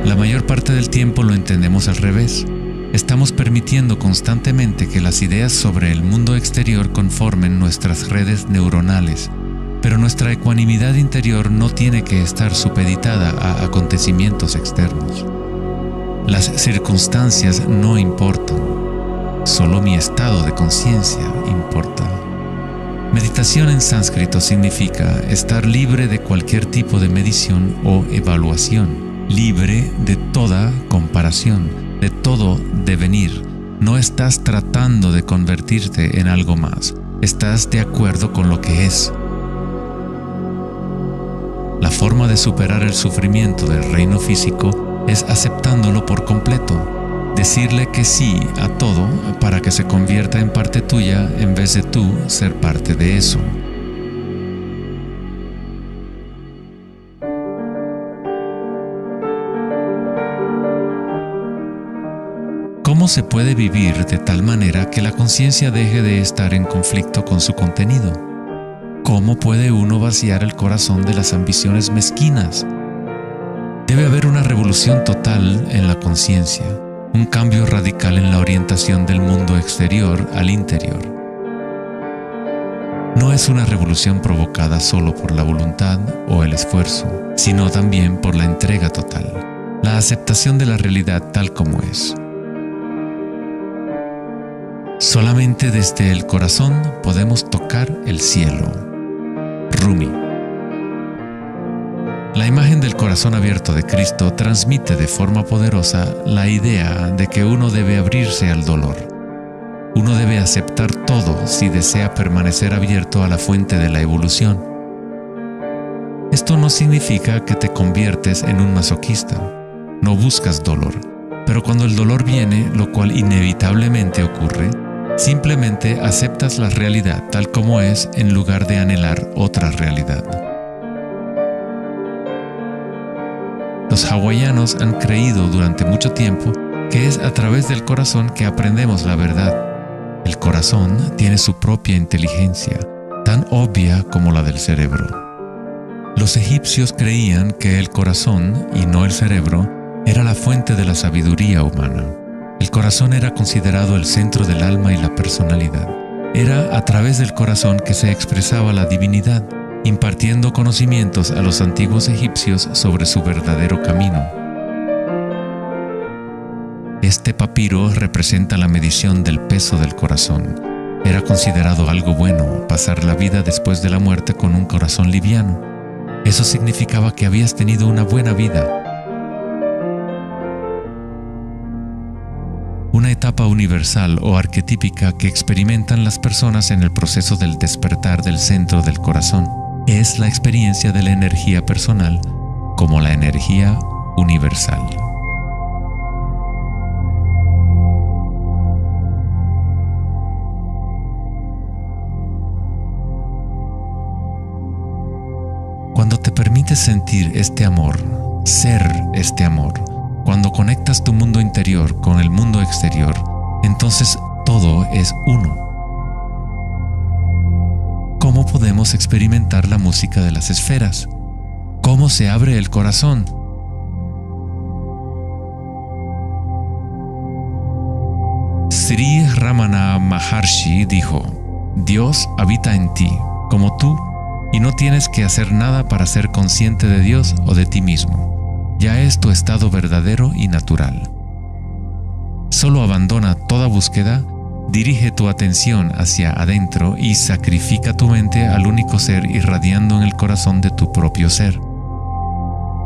S1: La mayor parte del tiempo lo entendemos al revés. Estamos permitiendo constantemente que las ideas sobre el mundo exterior conformen nuestras redes neuronales, pero nuestra ecuanimidad interior no tiene que estar supeditada a acontecimientos externos. Las circunstancias no importan, solo mi estado de conciencia importa. Meditación en sánscrito significa estar libre de cualquier tipo de medición o evaluación, libre de toda comparación, de todo devenir. No estás tratando de convertirte en algo más, estás de acuerdo con lo que es. La forma de superar el sufrimiento del reino físico es aceptándolo por completo, decirle que sí a todo para que se convierta en parte tuya en vez de tú ser parte de eso. ¿Cómo se puede vivir de tal manera que la conciencia deje de estar en conflicto con su contenido? ¿Cómo puede uno vaciar el corazón de las ambiciones mezquinas? Debe haber una revolución total en la conciencia, un cambio radical en la orientación del mundo exterior al interior. No es una revolución provocada solo por la voluntad o el esfuerzo, sino también por la entrega total, la aceptación de la realidad tal como es. Solamente desde el corazón podemos tocar el cielo. Rumi. La imagen del corazón abierto de Cristo transmite de forma poderosa la idea de que uno debe abrirse al dolor. Uno debe aceptar todo si desea permanecer abierto a la fuente de la evolución. Esto no significa que te conviertes en un masoquista. No buscas dolor, pero cuando el dolor viene, lo cual inevitablemente ocurre, simplemente aceptas la realidad tal como es en lugar de anhelar otra realidad. Los hawaianos han creído durante mucho tiempo que es a través del corazón que aprendemos la verdad. El corazón tiene su propia inteligencia, tan obvia como la del cerebro. Los egipcios creían que el corazón, y no el cerebro, era la fuente de la sabiduría humana. El corazón era considerado el centro del alma y la personalidad. Era a través del corazón que se expresaba la divinidad, impartiendo conocimientos a los antiguos egipcios sobre su verdadero camino. Este papiro representa la medición del peso del corazón. Era considerado algo bueno pasar la vida después de la muerte con un corazón liviano. Eso significaba que habías tenido una buena vida. Una etapa universal o arquetípica que experimentan las personas en el proceso del despertar del centro del corazón es la experiencia de la energía personal como la energía universal. Cuando te permites sentir este amor, ser este amor, cuando conectas tu mundo interior con el mundo exterior, entonces todo es uno. ¿Cómo podemos experimentar la música de las esferas? ¿Cómo se abre el corazón? Sri Ramana Maharshi dijo: Dios habita en ti, como tú, y no tienes que hacer nada para ser consciente de Dios o de ti mismo. Ya es tu estado verdadero y natural. Solo abandona toda búsqueda, dirige tu atención hacia adentro y sacrifica tu mente al único ser irradiando en el corazón de tu propio ser.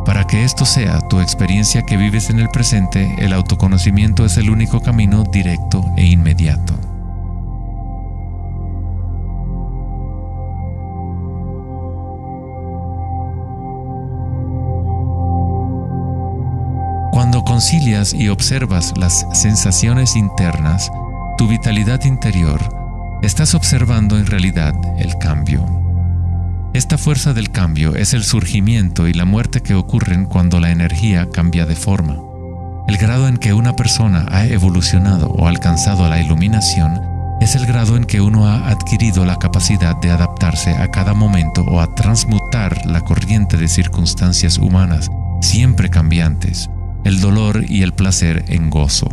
S1: Para que esto sea tu experiencia que vives en el presente, el autoconocimiento es el único camino directo e inmediato. Cuando concilias y observas las sensaciones internas, tu vitalidad interior, estás observando en realidad el cambio. Esta fuerza del cambio es el surgimiento y la muerte que ocurren cuando la energía cambia de forma. El grado en que una persona ha evolucionado o alcanzado la iluminación es el grado en que uno ha adquirido la capacidad de adaptarse a cada momento o a transmutar la corriente de circunstancias humanas, siempre cambiantes, el dolor y el placer en gozo.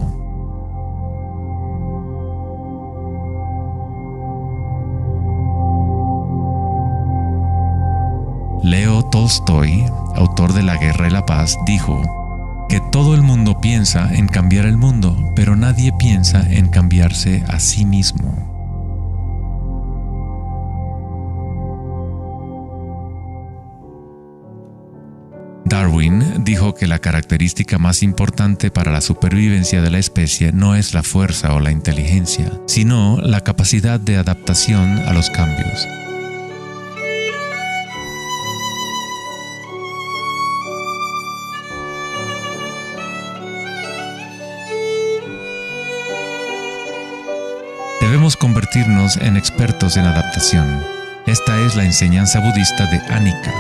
S1: Leo Tolstoy, autor de La Guerra y la Paz, dijo que todo el mundo piensa en cambiar el mundo, pero nadie piensa en cambiarse a sí mismo. Darwin dijo que la característica más importante para la supervivencia de la especie no es la fuerza o la inteligencia, sino la capacidad de adaptación a los cambios. Debemos convertirnos en expertos en adaptación. Esta es la enseñanza budista de Anicca.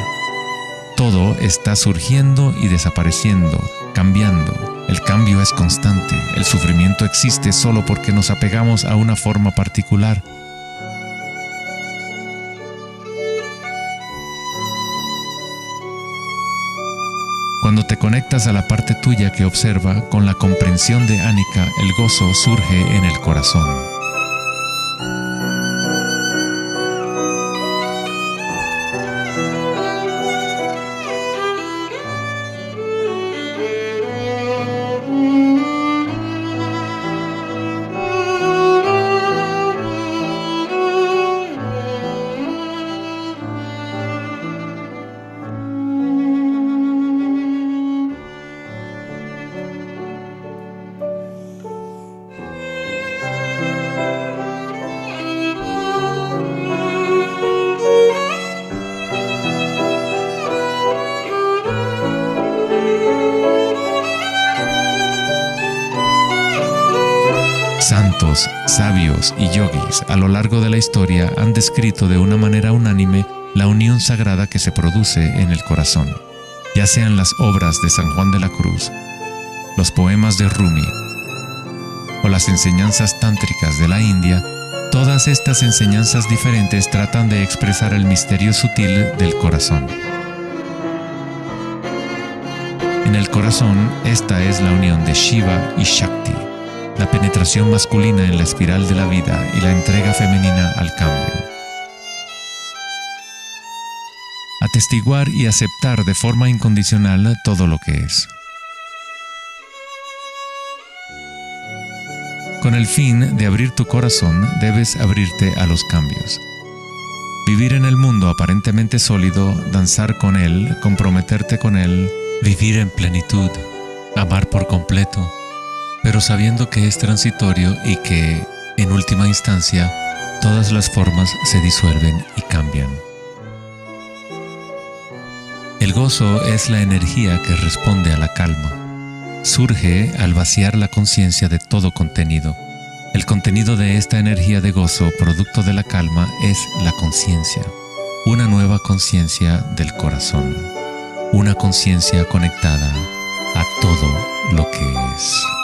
S1: Todo está surgiendo y desapareciendo, cambiando. El cambio es constante. El sufrimiento existe solo porque nos apegamos a una forma particular. Cuando te conectas a la parte tuya que observa, con la comprensión de Anicca, el gozo surge en el corazón. Santos, sabios y yogis a lo largo de la historia han descrito de una manera unánime la unión sagrada que se produce en el corazón, ya sean las obras de San Juan de la Cruz, los poemas de Rumi o las enseñanzas tántricas de la India. Todas estas enseñanzas diferentes tratan de expresar el misterio sutil del corazón. En el corazón, esta es la unión de Shiva y Shakti, la penetración masculina en la espiral de la vida y la entrega femenina al cambio. Atestiguar y aceptar de forma incondicional todo lo que es. Con el fin de abrir tu corazón, debes abrirte a los cambios. Vivir en el mundo aparentemente sólido, danzar con él, comprometerte con él, vivir en plenitud, amar por completo, pero sabiendo que es transitorio y que, en última instancia, todas las formas se disuelven y cambian. El gozo es la energía que responde a la calma. Surge al vaciar la conciencia de todo contenido. El contenido de esta energía de gozo, producto de la calma, es la conciencia. Una nueva conciencia del corazón. Una conciencia conectada a todo lo que es.